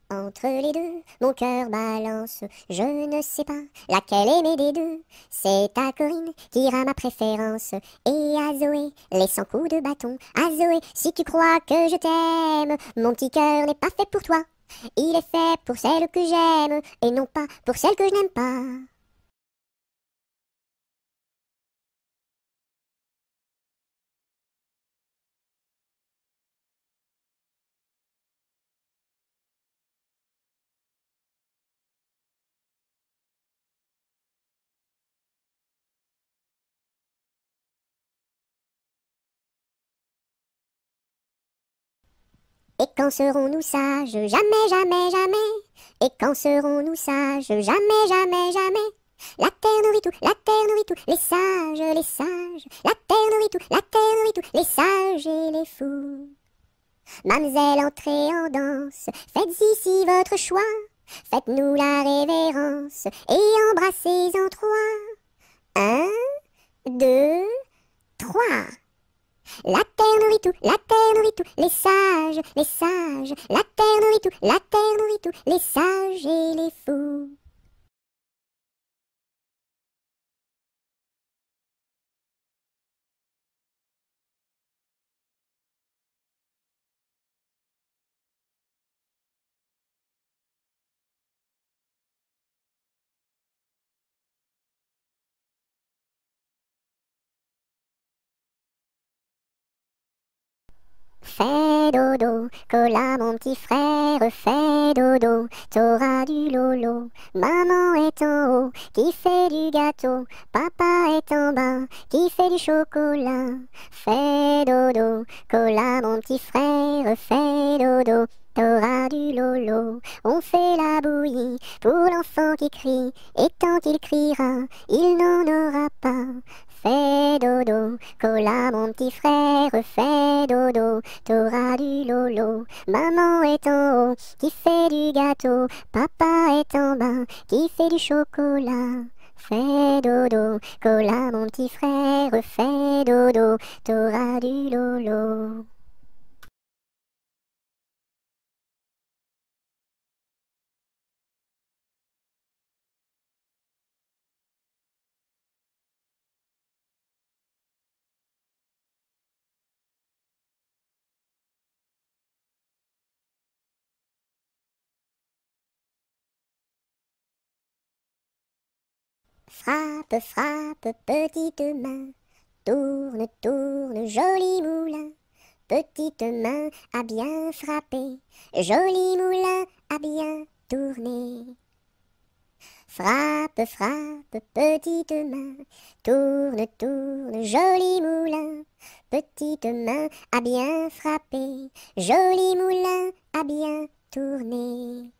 Entre les deux, mon cœur balance, je ne sais pas laquelle aimer des deux. C'est à Corinne qui ira ma préférence, et à Zoé les 100 coups de bâton. À Zoé, si tu crois que je t'aime, mon petit cœur n'est pas fait pour toi. Il est fait pour celle que j'aime, et non pas pour celle que je n'aime pas. Et quand serons-nous sages? Jamais, jamais, jamais. Et quand serons-nous sages? Jamais, jamais, jamais. La terre nourrit tout, la terre nourrit tout, les sages, les sages. La terre nourrit tout, la terre nourrit tout, les sages et les fous. Mademoiselle, entrez en danse, faites ici votre choix. Faites-nous la révérence et embrassez en trois. 1, 2, 3. La terre nourrit tout, la terre nourrit tout, les sages, les sages. La terre nourrit tout, la terre nourrit tout, les sages et les fous. Fais dodo, cola mon petit frère, fais dodo, t'auras du lolo. Maman est en haut, qui fait du gâteau, papa est en bas, qui fait du chocolat. Fais dodo, cola mon petit frère, fais dodo, t'auras du lolo. On fait la bouillie pour l'enfant qui crie, et tant qu'il criera, il n'en aura pas. Fais dodo, cola mon petit frère, fais dodo, t'auras du lolo. Maman est en haut, qui fait du gâteau, papa est en bas, qui fait du chocolat. Fais dodo, cola mon petit frère, fais dodo, t'auras du lolo. Frappe, frappe, petite main, tourne, tourne, joli moulin. Petite main à bien frapper, joli moulin à bien tourner. Frappe, frappe, petite main, tourne, tourne, joli moulin. Petite main à bien frapper, joli moulin à bien tourner.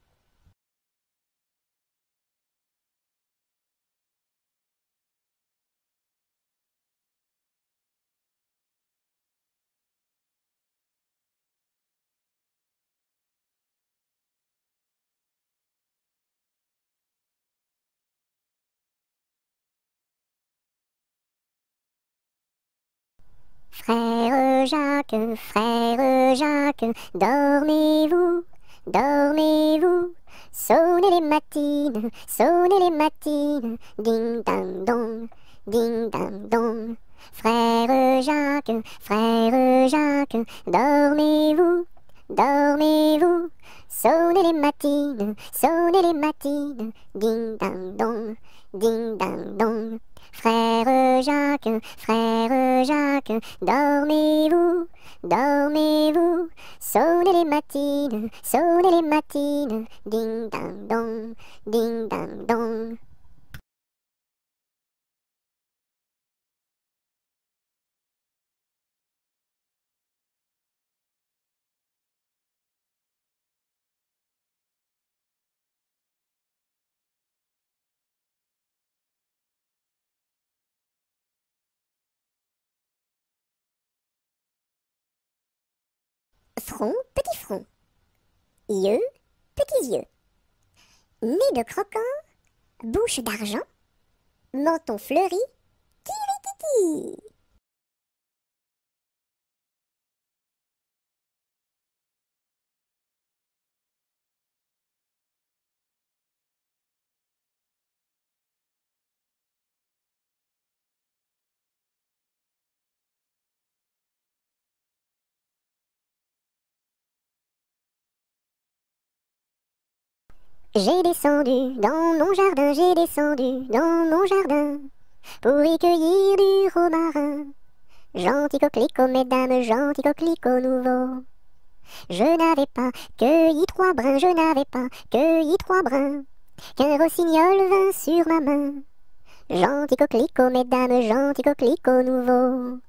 Frère Jacques, dormez-vous, dormez-vous. Sonnez les matines, ding dang dong, ding dang dong. Frère Jacques, dormez-vous, dormez-vous. Sonnez les matines, ding dang dong, ding dang dong. Frère Jacques, dormez-vous, dormez-vous. Sonnez les matines, ding dang dong, ding dang dong. Front, petit front. Yeux, petits yeux. Nez de croquant, bouche d'argent, menton fleuri, tiri-titi. J'ai descendu dans mon jardin, j'ai descendu dans mon jardin pour y cueillir du romarin. Gentil coquelicot, mesdames, gentil coquelicot nouveau. Je n'avais pas cueilli 3 brins, je n'avais pas cueilli 3 brins, qu'un rossignol vint sur ma main. Gentil coquelicot, mesdames, gentil coquelicot nouveau.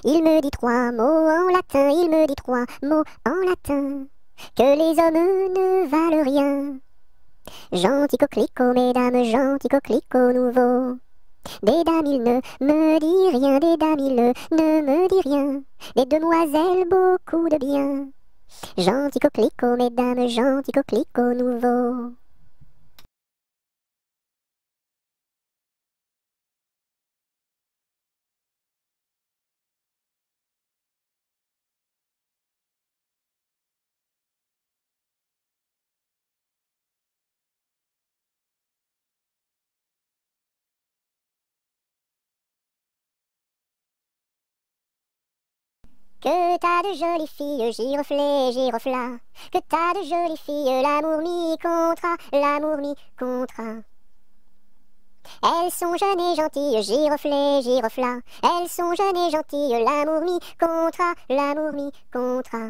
Il me dit 3 mots en latin, il me dit 3 mots en latin, que les hommes ne valent rien. Gentil coquelicot, mesdames, gentil coquelicot nouveau. Des dames, il ne me dit rien, des dames, il ne me dit rien, des demoiselles, beaucoup de bien. Gentil coquelicot, mesdames, gentil coquelicot nouveau. Que t'as de jolies filles, giroflées, girofla. Que t'as de jolies filles, l'amour mi contra, l'amour mi contra. Elles sont jeunes et gentilles, giroflées, girofla. Elles sont jeunes et gentilles, l'amour mi contra, l'amour mi contra.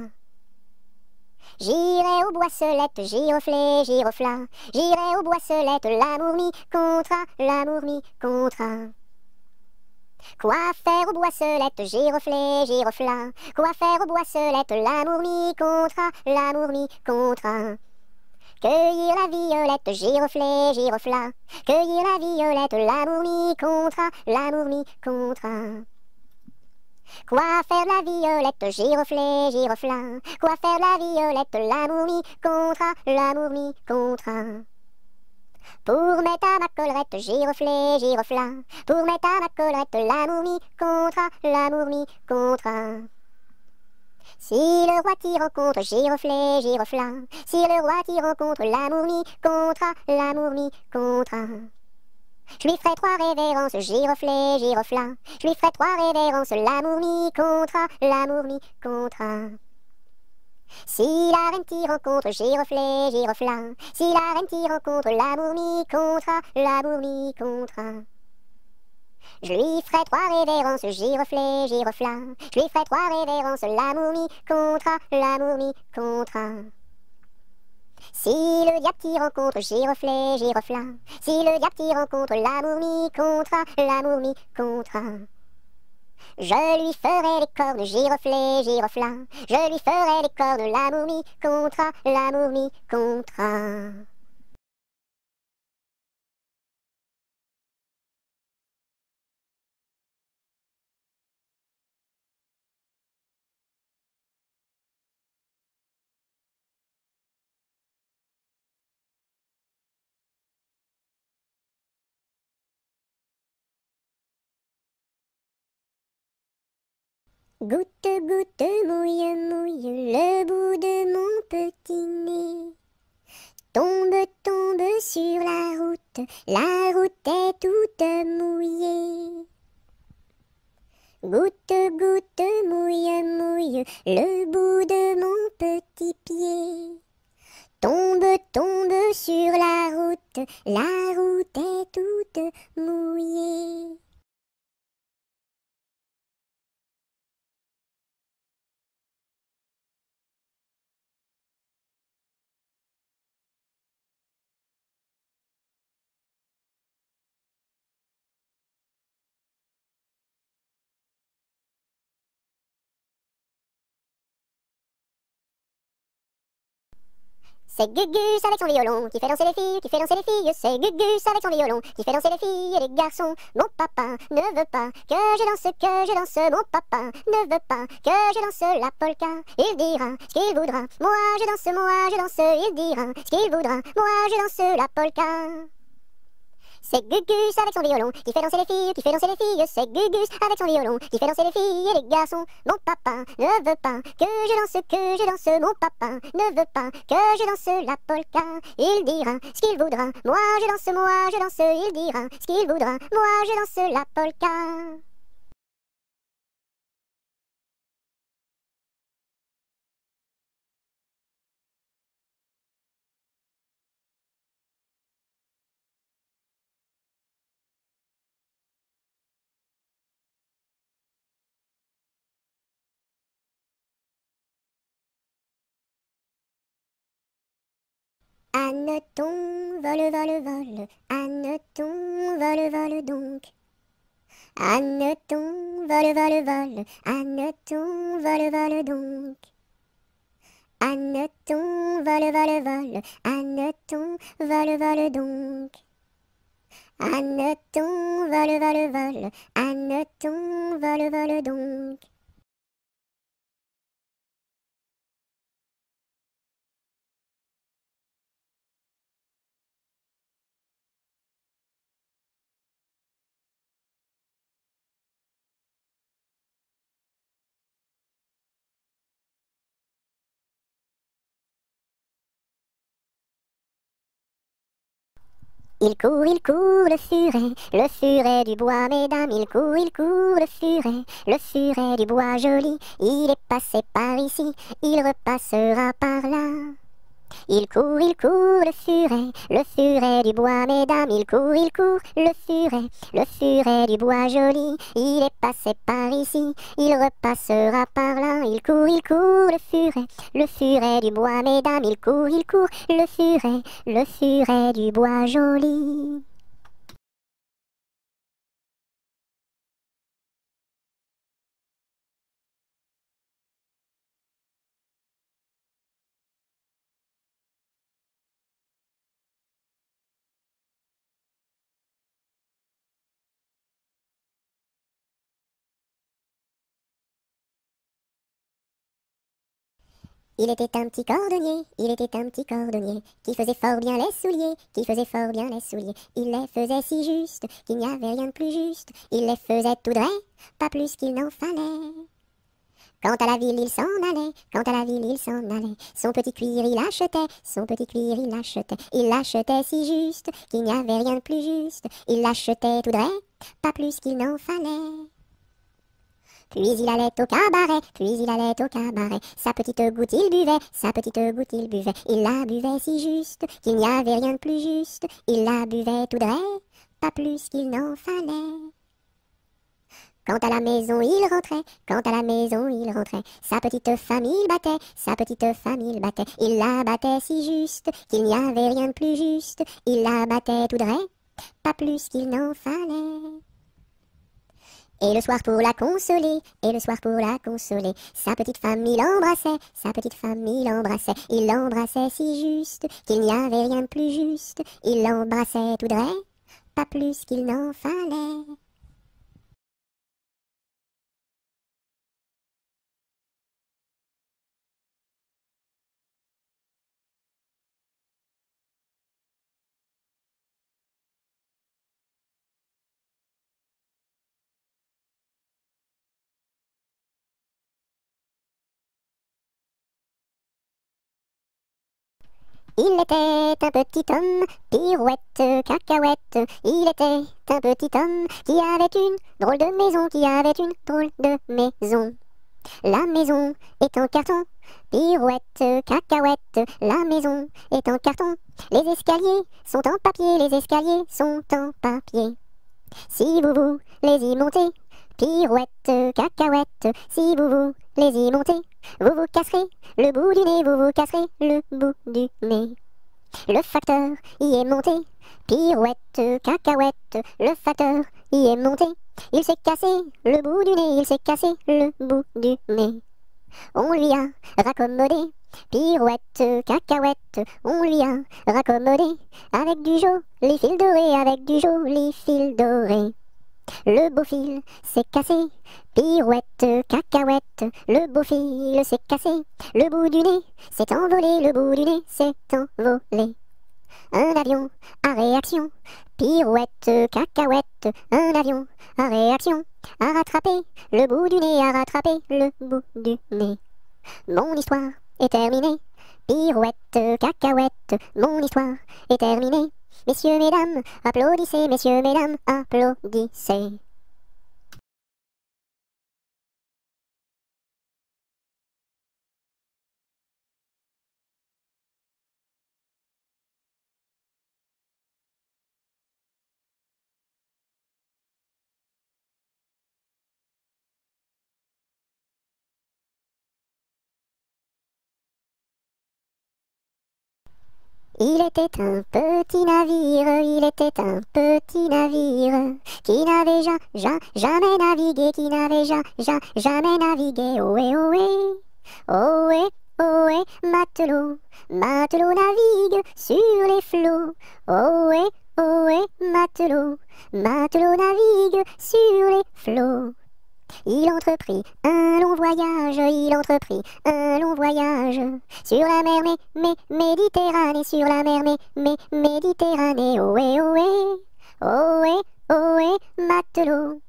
J'irai aux boisselettes, giroflées, girofla. J'irai aux boisselettes, l'amour mi contra, l'amour mi contra. Quoi faire aux boisselettes, giroflées, girofla. Quoi faire aux boisselettes, l'amour mi contra, l'amour mi contra. Cueillir la violette, giroflée, girofla. Cueillir la violette, l'amour mi contra, l'amour mi contra. Quoi faire la violette, giroflée, girofla. Quoi faire la violette, l'amour mi contra, l'amour mi contra. Pour mettre à ma collerette, giroflée, girofla. Pour mettre à ma collerette, l'amour mi contra, l'amour mi contra. Si le roi t'y rencontre, giroflée, girofla. Si le roi t'y rencontre, l'amour mi contra, l'amour mi contra. Je lui ferai 3 révérences, giroflée, girofla. Je lui ferai 3 révérences, l'amour mi contra, l'amour mi contra. Si la reine t'y rencontre, giroflée, girofla. Si la reine t'y rencontre, l'amour mi contra, l'amour mi contra. Je lui ferai 3 révérences, giroflée, girofla. Je lui ferai 3 révérences, l'amour mi contra, l'amour mi contra. Si le diable t'y rencontre, giroflée, girofla. Si le diable t'y rencontre, l'amour mi contra, l'amour mi contra. Je lui ferai les cornes, giroflée, girofla. Je lui ferai les cornes, l'amour mi contra, l'amour mi contra. Goutte, goutte, mouille, mouille le bout de mon petit nez. Tombe, tombe sur la route est toute mouillée. Goutte, goutte, mouille, mouille le bout de mon petit pied. Tombe, tombe sur la route est toute mouillée. C'est Gugus avec son violon qui fait danser les filles, qui fait danser les filles. C'est Gugus avec son violon qui fait danser les filles et les garçons. Mon papa ne veut pas que je danse. Mon papa ne veut pas que je danse la polka. Il dira ce qu'il voudra. Moi je danse. Il dira ce qu'il voudra. Moi je danse la polka. C'est Gugus avec son violon qui fait danser les filles, qui fait danser les filles. C'est Gugus avec son violon qui fait danser les filles et les garçons. Mon papa ne veut pas que je danse. Mon papa ne veut pas que je danse la polka. Il dira ce qu'il voudra. Moi je danse. Il dira ce qu'il voudra. Moi je danse la polka. Anneton, vole, vole, vole, Anneton, vole, vole donc. Anneton, vole, vole, vole, Anneton, vole, vole donc. Anneton, vole, vole, vole, Anneton, vole, vole donc. Anneton, vole, vole, vole, Anneton, vole, vole donc. Il court, le furet du bois, mesdames. Il court, le furet du bois joli. Il est passé par ici, il repassera par là. Il court, le furet du bois, mesdames. Il court, le furet du bois joli. Il est passé par ici, il repassera par là. Il court, le furet du bois, mesdames. Il court, le furet du bois joli. Il était un petit cordonnier, qui faisait fort bien les souliers, Il les faisait si juste, qu'il n'y avait rien de plus juste. Il les faisait tout droit, pas plus qu'il n'en fallait. Quand à la ville il s'en allait, son petit cuir il achetait, il l'achetait si juste, qu'il n'y avait rien de plus juste. Il l'achetait tout droit, pas plus qu'il n'en fallait. Puis il allait au cabaret, sa petite goutte il buvait, il la buvait si juste, qu'il n'y avait rien de plus juste, il la buvait tout droit, pas plus qu'il n'en fallait. Quand à la maison il rentrait, sa petite famille il battait, il la battait si juste, qu'il n'y avait rien de plus juste, il la battait tout droit, pas plus qu'il n'en fallait. Et le soir pour la consoler, sa petite femme il l'embrassait si juste, qu'il n'y avait rien de plus juste, il l'embrassait tout droit, pas plus qu'il n'en fallait. Il était un petit homme, pirouette, cacahuète. Il était un petit homme qui avait une drôle de maison, La maison est en carton, pirouette, cacahuète. La maison est en carton. Les escaliers sont en papier, Si vous les y montez, pirouette, cacahuète. Si vous les y montez, vous vous casserez le bout du nez, Le facteur y est monté, pirouette, cacahuète. Le facteur y est monté, il s'est cassé le bout du nez, On lui a raccommodé, Pirouette, cacahuète, on lui a raccommodé avec du joli fil doré, avec du joli fil doré. Le beau fil s'est cassé, pirouette, cacahuète, le beau fil s'est cassé, le bout du nez s'est envolé, le bout du nez s'est envolé. Un avion à réaction, pirouette, cacahuète, un avion à réaction, a rattrapé le bout du nez, a rattrapé le bout du nez. Mon histoire est terminée, pirouette, cacahuète, mon histoire est terminée. Messieurs, mesdames, applaudissez, messieurs, mesdames, applaudissez. Il était un petit navire, il était un petit navire, qui n'avait jamais navigué, qui n'avait jamais navigué. Ohé, ohé, ohé, ohé, matelot, matelot navigue sur les flots. Ohé, ohé, matelot, matelot navigue sur les flots. Il entreprit un long voyage, il entreprit un long voyage sur la mer Méditerranée, sur la mer Méditerranée. Ohé, ohé, ohé, ohé, matelot,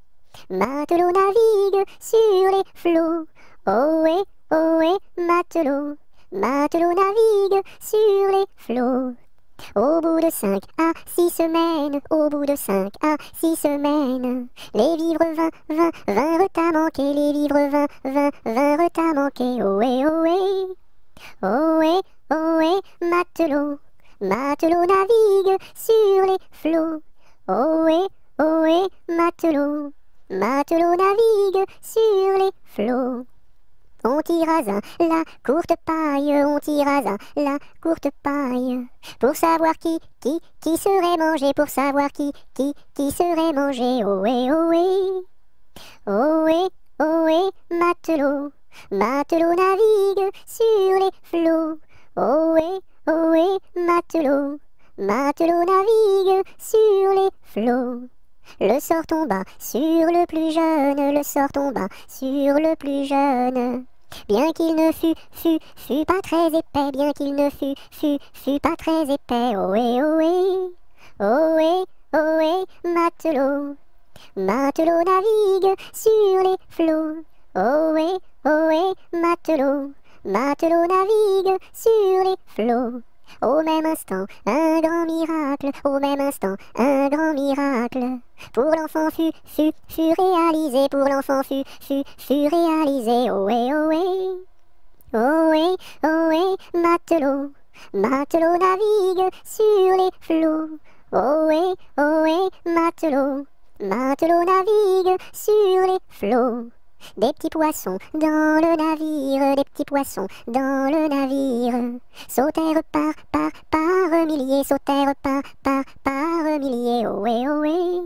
matelot navigue sur les flots. Ohé, ohé, matelot, matelot navigue sur les flots. Au bout de 5 à 6 semaines, au bout de 5 à 6 semaines, les vivres vinrent à manquer, les vivres vinrent à manquer. Ohé, ohé, ohé, ohé, matelot, matelot navigue sur les flots. Ohé, ohé, matelot, matelot navigue sur les flots. On tira la courte paille, on tira la courte paille, pour savoir qui serait mangé, pour savoir qui serait mangé. Ohé, ohé, ohé, ohé, matelot, matelot navigue sur les flots. Ohé, ohé, matelot, matelot navigue sur les flots. Le sort tomba sur le plus jeune, le sort tomba sur le plus jeune. Bien qu'il ne fût pas très épais, bien qu'il ne fût pas très épais. Ohé, ohé, ohé, ohé, matelot, matelot navigue sur les flots. Ohé, ohé, matelot, matelot navigue sur les flots. Au même instant, un grand miracle, au même instant, un grand miracle. Pour l'enfant fut réalisé, pour l'enfant fut réalisé. Ohé, ohé, ohé, ohé, matelot, matelot navigue sur les flots. Ohé, ohé, matelot, matelot navigue sur les flots. Des petits poissons dans le navire, des petits poissons dans le navire, sautèrent par milliers, sautèrent par milliers. Ohé, ohé,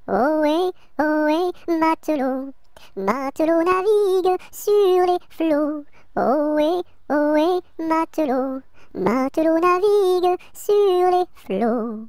ohé, ohé, matelot, matelot navigue sur les flots. Ohé, ohé, matelot, matelot navigue sur les flots.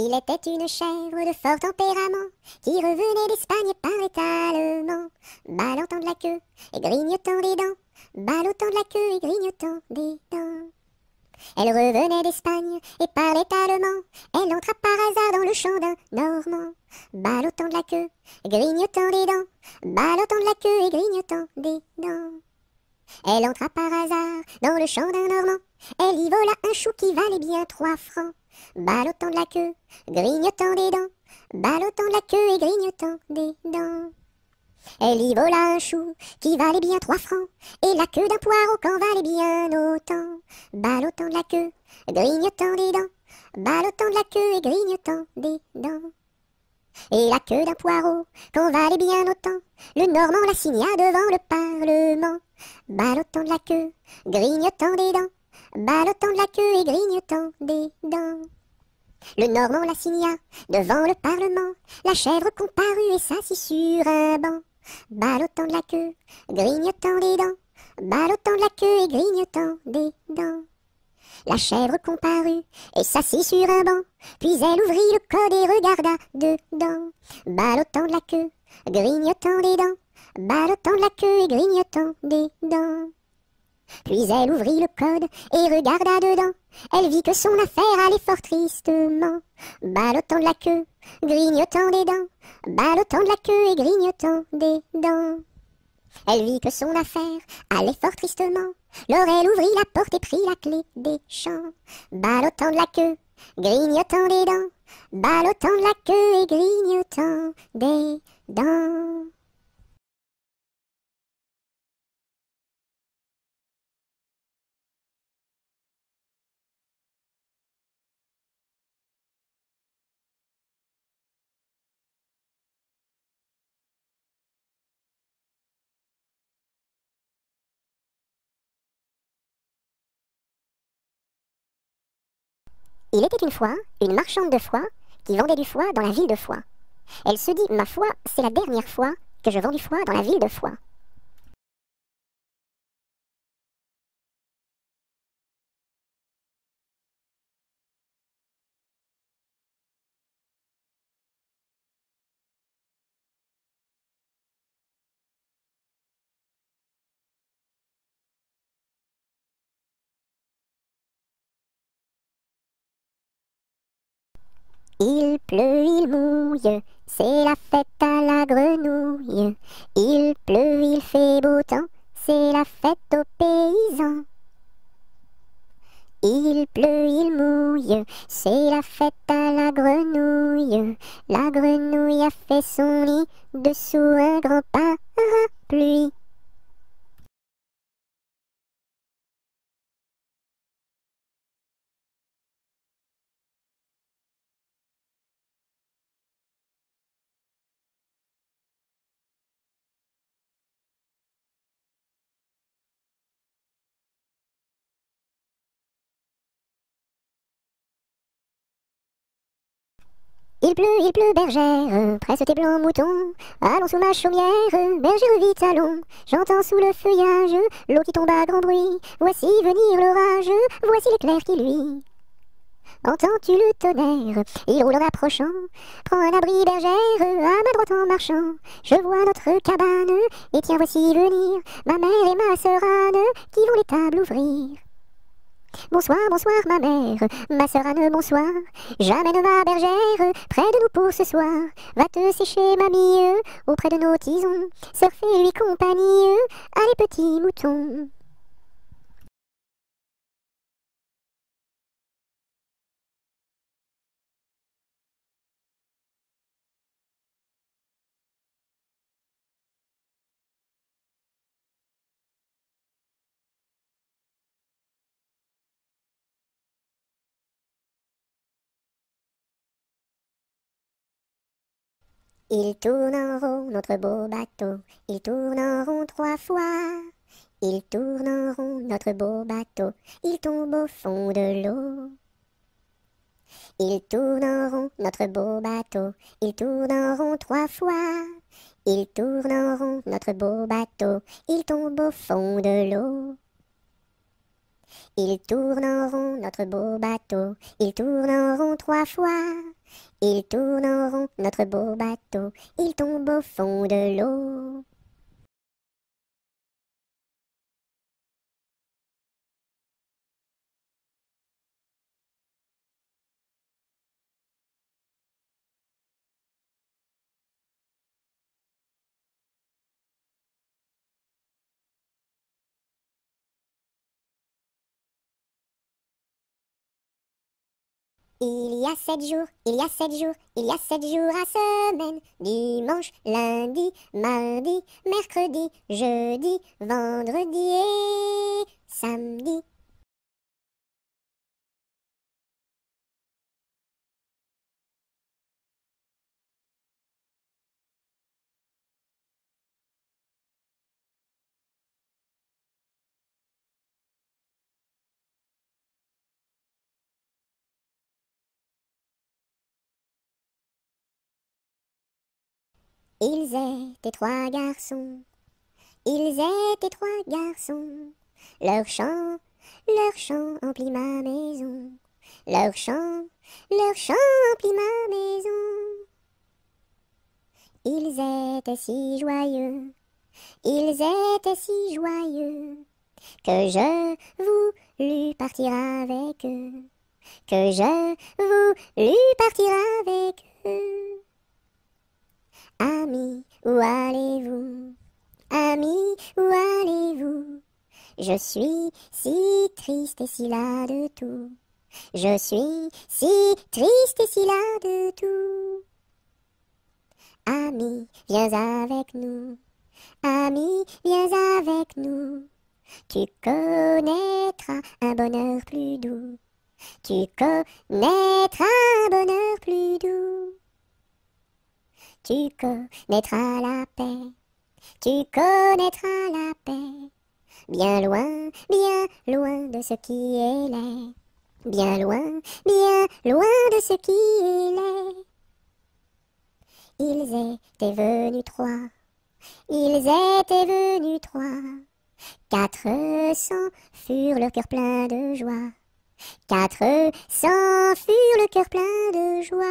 Il était une chèvre de fort tempérament, qui revenait d'Espagne et parlait allemand, ballottant de la queue et grignotant des dents, ballottant de la queue et grignotant des dents. Elle revenait d'Espagne et parlait allemand, elle entra par hasard dans le champ d'un Normand, ballottant de la queue, grignotant des dents, ballottant de la queue et grignotant des dents. Elle entra par hasard dans le champ d'un Normand, elle y vola un chou qui valait bien 3 francs, ballottant de la queue, grignotant des dents, ballottant de la queue et grignotant des dents. Elle y vola un chou qui valait bien 3 francs, et la queue d'un poireau qu'en valait bien autant, ballottant de la queue, grignotant des dents, ballottant de la queue et grignotant des dents. et la queue d'un poireau, qu'on valait bien autant, le Normand l'assigna devant le Parlement. Ballottant de la queue, grignotant des dents, ballottant de la queue et grignotant des dents. Le Normand l'assigna devant le Parlement, la chèvre comparut et s'assit sur un banc. Ballottant de la queue, grignotant des dents, ballottant de la queue et grignotant des dents. La chèvre comparut et s'assit sur un banc, puis elle ouvrit le code et regarda dedans. Ballottant de la queue, grignotant des dents, ballottant de la queue et grignotant des dents. Puis elle ouvrit le code et regarda dedans. Elle vit que son affaire allait fort tristement. Ballottant de la queue, grignotant des dents, ballottant de la queue et grignotant des dents. Elle vit que son affaire allait fort tristement. Alors elle ouvrit la porte et prit la clé des champs. Ballottant de la queue, grignotant des dents, ballottant de la queue et grignotant des dents. Il était une fois une marchande de foie qui vendait du foie dans la ville de Foix. Elle se dit, ma foi, c'est la dernière fois que je vends du foie dans la ville de Foix. Il pleut, il mouille, c'est la fête à la grenouille. Il pleut, il fait beau temps, c'est la fête aux paysans. Il pleut, il mouille, c'est la fête à la grenouille. La grenouille a fait son nid dessous un grand parapluie. Il pleut, bergère, presse tes blancs moutons. Allons sous ma chaumière, bergère vite allons. J'entends sous le feuillage l'eau qui tombe à grand bruit. Voici venir l'orage, voici l'éclair qui luit. Entends-tu le tonnerre? Il roule en approchant. Prends un abri, bergère, à ma droite en marchant. Je vois notre cabane, et tiens voici venir ma mère et ma sœur Anne, qui vont les tables ouvrir. Bonsoir, bonsoir ma sœur Anne, bonsoir. J'amène ma bergère près de nous pour ce soir. Va te sécher, mamie, auprès de nos tisons. Sœur, fais-lui compagnie, allez petits moutons. Il tourne en rond, notre beau bateau. Il tourne en rond 3 fois. Il tourne en rond, notre beau bateau. Il tombe au fond de l'eau. Il tourne en rond, notre beau bateau. Il tourne en rond 3 fois. Il tourne en rond, notre beau bateau. Il tombe au fond de l'eau. Il tourne en rond, notre beau bateau. Il tourne en rond 3 fois. Il tourne en rond, notre beau bateau. Il tombe au fond de l'eau. Il y a 7 jours, il y a 7 jours, il y a 7 jours à semaine. Dimanche, lundi, mardi, mercredi, jeudi, vendredi et samedi. Ils étaient trois garçons, ils étaient trois garçons. Leur chant emplit ma maison. Leur chant emplit ma maison. Ils étaient si joyeux, ils étaient si joyeux, que je voulus partir avec eux, que je voulus partir avec eux. Amis, où allez-vous? Amis, où allez-vous? Je suis si triste et si las de tout. Je suis si triste et si las de tout. Ami, viens avec nous. Ami, viens avec nous. Tu connaîtras un bonheur plus doux. Tu connaîtras un bonheur plus doux. Tu connaîtras la paix. Tu connaîtras la paix. Bien loin de ce qui est laid. Bien loin de ce qui est laid. Ils étaient venus trois. Ils étaient venus trois. 400 furent le cœur plein de joie. 400 furent le cœur plein de joie.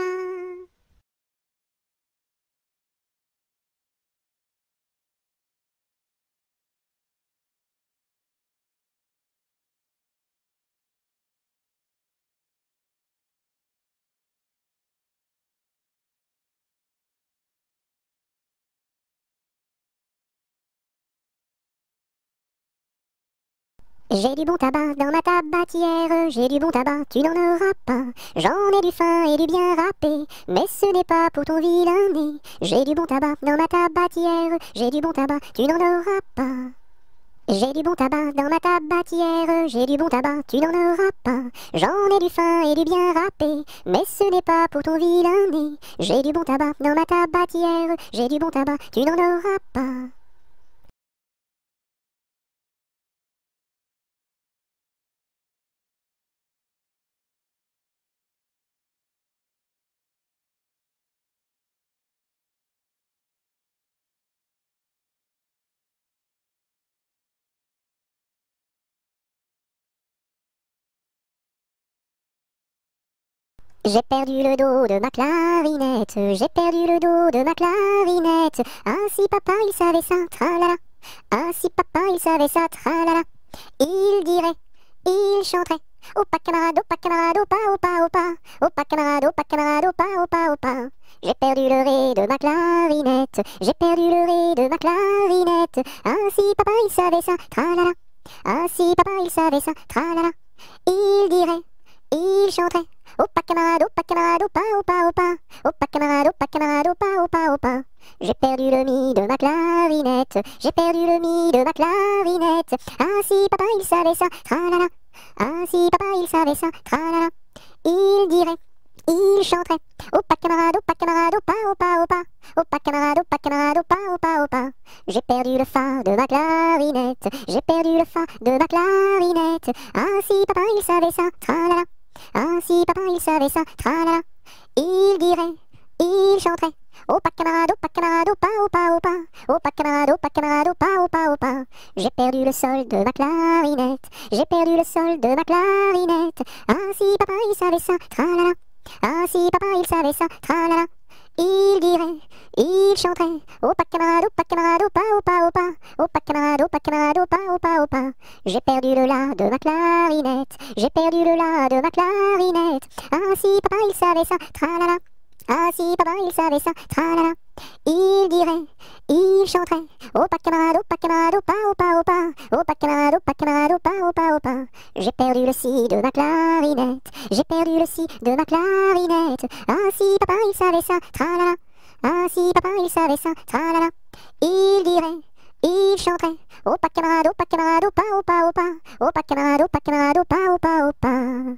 J'ai du bon tabac dans ma tabatière, j'ai du bon tabac, tu n'en auras pas. J'en ai du fin et du bien râpé, mais ce n'est pas pour ton vilain nez. J'ai du bon tabac dans ma tabatière, j'ai du bon tabac, tu n'en auras pas. J'ai du bon tabac dans ma tabatière, j'ai du bon tabac, tu n'en auras pas. J'en ai du fin et du bien râpé, mais ce n'est pas pour ton vilain nez. J'ai du bon tabac dans ma tabatière, j'ai du bon tabac, tu n'en auras pas. J'ai perdu le dos de ma clarinette, j'ai perdu le dos de ma clarinette. Ah si papa il savait ça, tralala. Ah si papa il savait ça, tralala. Il dirait, il chanterait. Opa camarade, opa camarade, opa, opa, opa. Opa camarade, opa, opa, opa. J'ai perdu le ré de ma clarinette, j'ai perdu le ré de ma clarinette. Ah si papa il savait ça, tralala. Ah si papa il savait ça, tralala. Il dirait, il chanterait. Opa camarade, opa, opa, opa. Opa camarade, opa, opa, opa. J'ai perdu le mi de ma clarinette. J'ai perdu le mi de ma clarinette. Ah si papa il savait ça, tralala. Ah si papa il savait ça, tralala. Il dirait, il chanterait. Opa camarade, opa, opa, opa. Opa camarade, opa, opa, opa. J'ai perdu le fa de ma clarinette. J'ai perdu le fa de ma clarinette. Ah si papa il savait ça, tralala. Ah si papa il savait ça, tralala. Il dirait, il chanterait. Opa camarade, opa, opa, opa. Opa camarade, opa, opa, opa. J'ai perdu le sol de ma clarinette. J'ai perdu le sol de ma clarinette. Ah si papa il savait ça, tralala. Ah si papa il savait ça, tralala. Il dirait, il chanterait. Opa camarade, opa, opa, opa. Opa camarade, opa, opa, opa. J'ai perdu le la de ma clarinette. J'ai perdu le la de ma clarinette. Ah si papa il savait ça, tralala. Ah si papa il savait ça, tralala. Il dirait, il chanterait. Opa camarade, opa, opa, opa. Opa camarade, opa, opa, opa. J'ai perdu le si de ma clarinette. J'ai perdu le si de ma clarinette. Ah si papa il savait ça, tralala. Ah si papa il savait ça, tralala. Il dirait, il chanterait. Opa camarade, opa, opa, opa. Opa camarade, opa, opa, opa.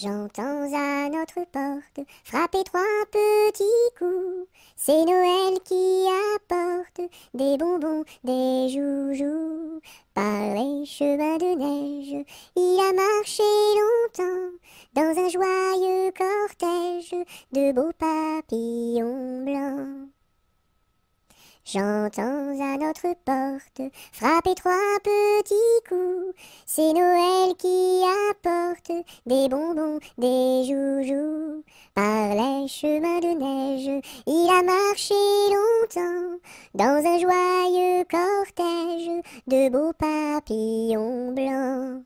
J'entends à notre porte frapper 3 petits coups. C'est Noël qui apporte des bonbons, des joujoux. Par les chemins de neige, il a marché longtemps dans un joyeux cortège de beaux papillons blancs. J'entends à notre porte frapper 3 petits coups. C'est Noël qui apporte des bonbons, des joujoux. Par les chemins de neige, il a marché longtemps dans un joyeux cortège de beaux papillons blancs.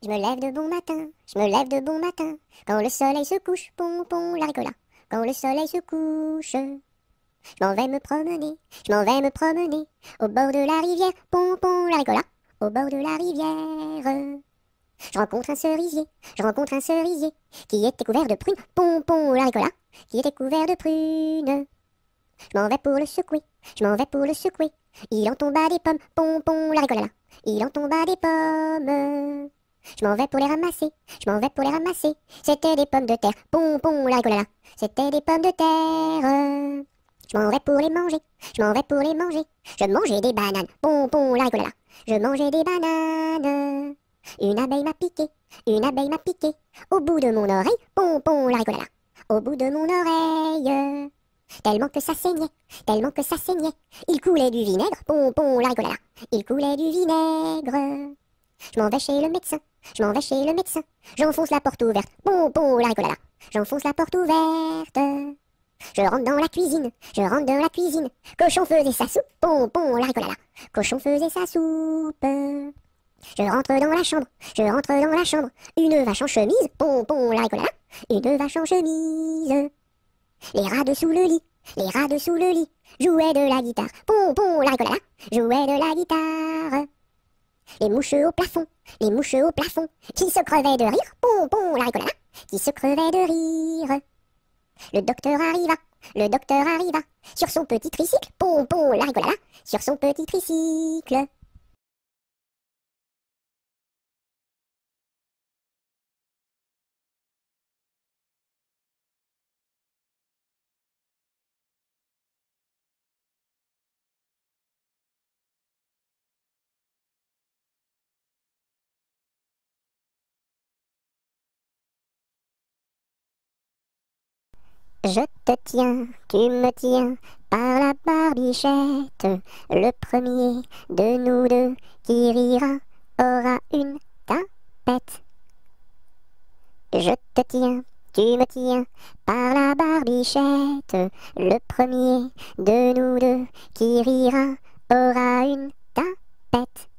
Je me lève de bon matin, je me lève de bon matin, quand le soleil se couche, pompon la ricola, quand le soleil se couche. Je m'en vais me promener, je m'en vais me promener, au bord de la rivière, pompon la ricola, au bord de la rivière. Je rencontre un cerisier, qui était couvert de prunes, pompon la ricola, qui était couvert de prunes. Je m'en vais pour le secouer, je m'en vais pour le secouer, il en tomba des pommes, pompon la ricola, il en tomba des pommes. Je m'en vais pour les ramasser, je m'en vais pour les ramasser. C'était des pommes de terre, pompon la rigolala. C'était des pommes de terre. Je m'en vais pour les manger, je m'en vais pour les manger. Je mangeais des bananes, pompon la rigolala. Je mangeais des bananes. Une abeille m'a piqué, une abeille m'a piqué. Au bout de mon oreille, pompon la rigolala. Au bout de mon oreille. Tellement que ça saignait, tellement que ça saignait. Il coulait du vinaigre, pompon la rigolala. Il coulait du vinaigre. Je m'en vais chez le médecin, je m'en vais chez le médecin. J'enfonce la porte ouverte, pompon la rigolala. J'enfonce la porte ouverte. Je rentre dans la cuisine, je rentre dans la cuisine. Cochon faisait sa soupe, pompon la rigolala. Cochon faisait sa soupe. Je rentre dans la chambre, je rentre dans la chambre. Une vache en chemise, pompon la rigolala. Une vache en chemise. Les rats dessous le lit, les rats dessous le lit. Jouaient de la guitare, pompon la rigolala. Jouaient de la guitare. Les mouches au plafond, les mouches au plafond, qui se crevaient de rire, pompon la rigolala, qui se crevaient de rire. Le docteur arriva, sur son petit tricycle, pompon la rigolala, sur son petit tricycle. Je te tiens, tu me tiens par la barbichette. Le premier de nous deux qui rira aura une tapette. Je te tiens, tu me tiens par la barbichette. Le premier de nous deux qui rira aura une tapette.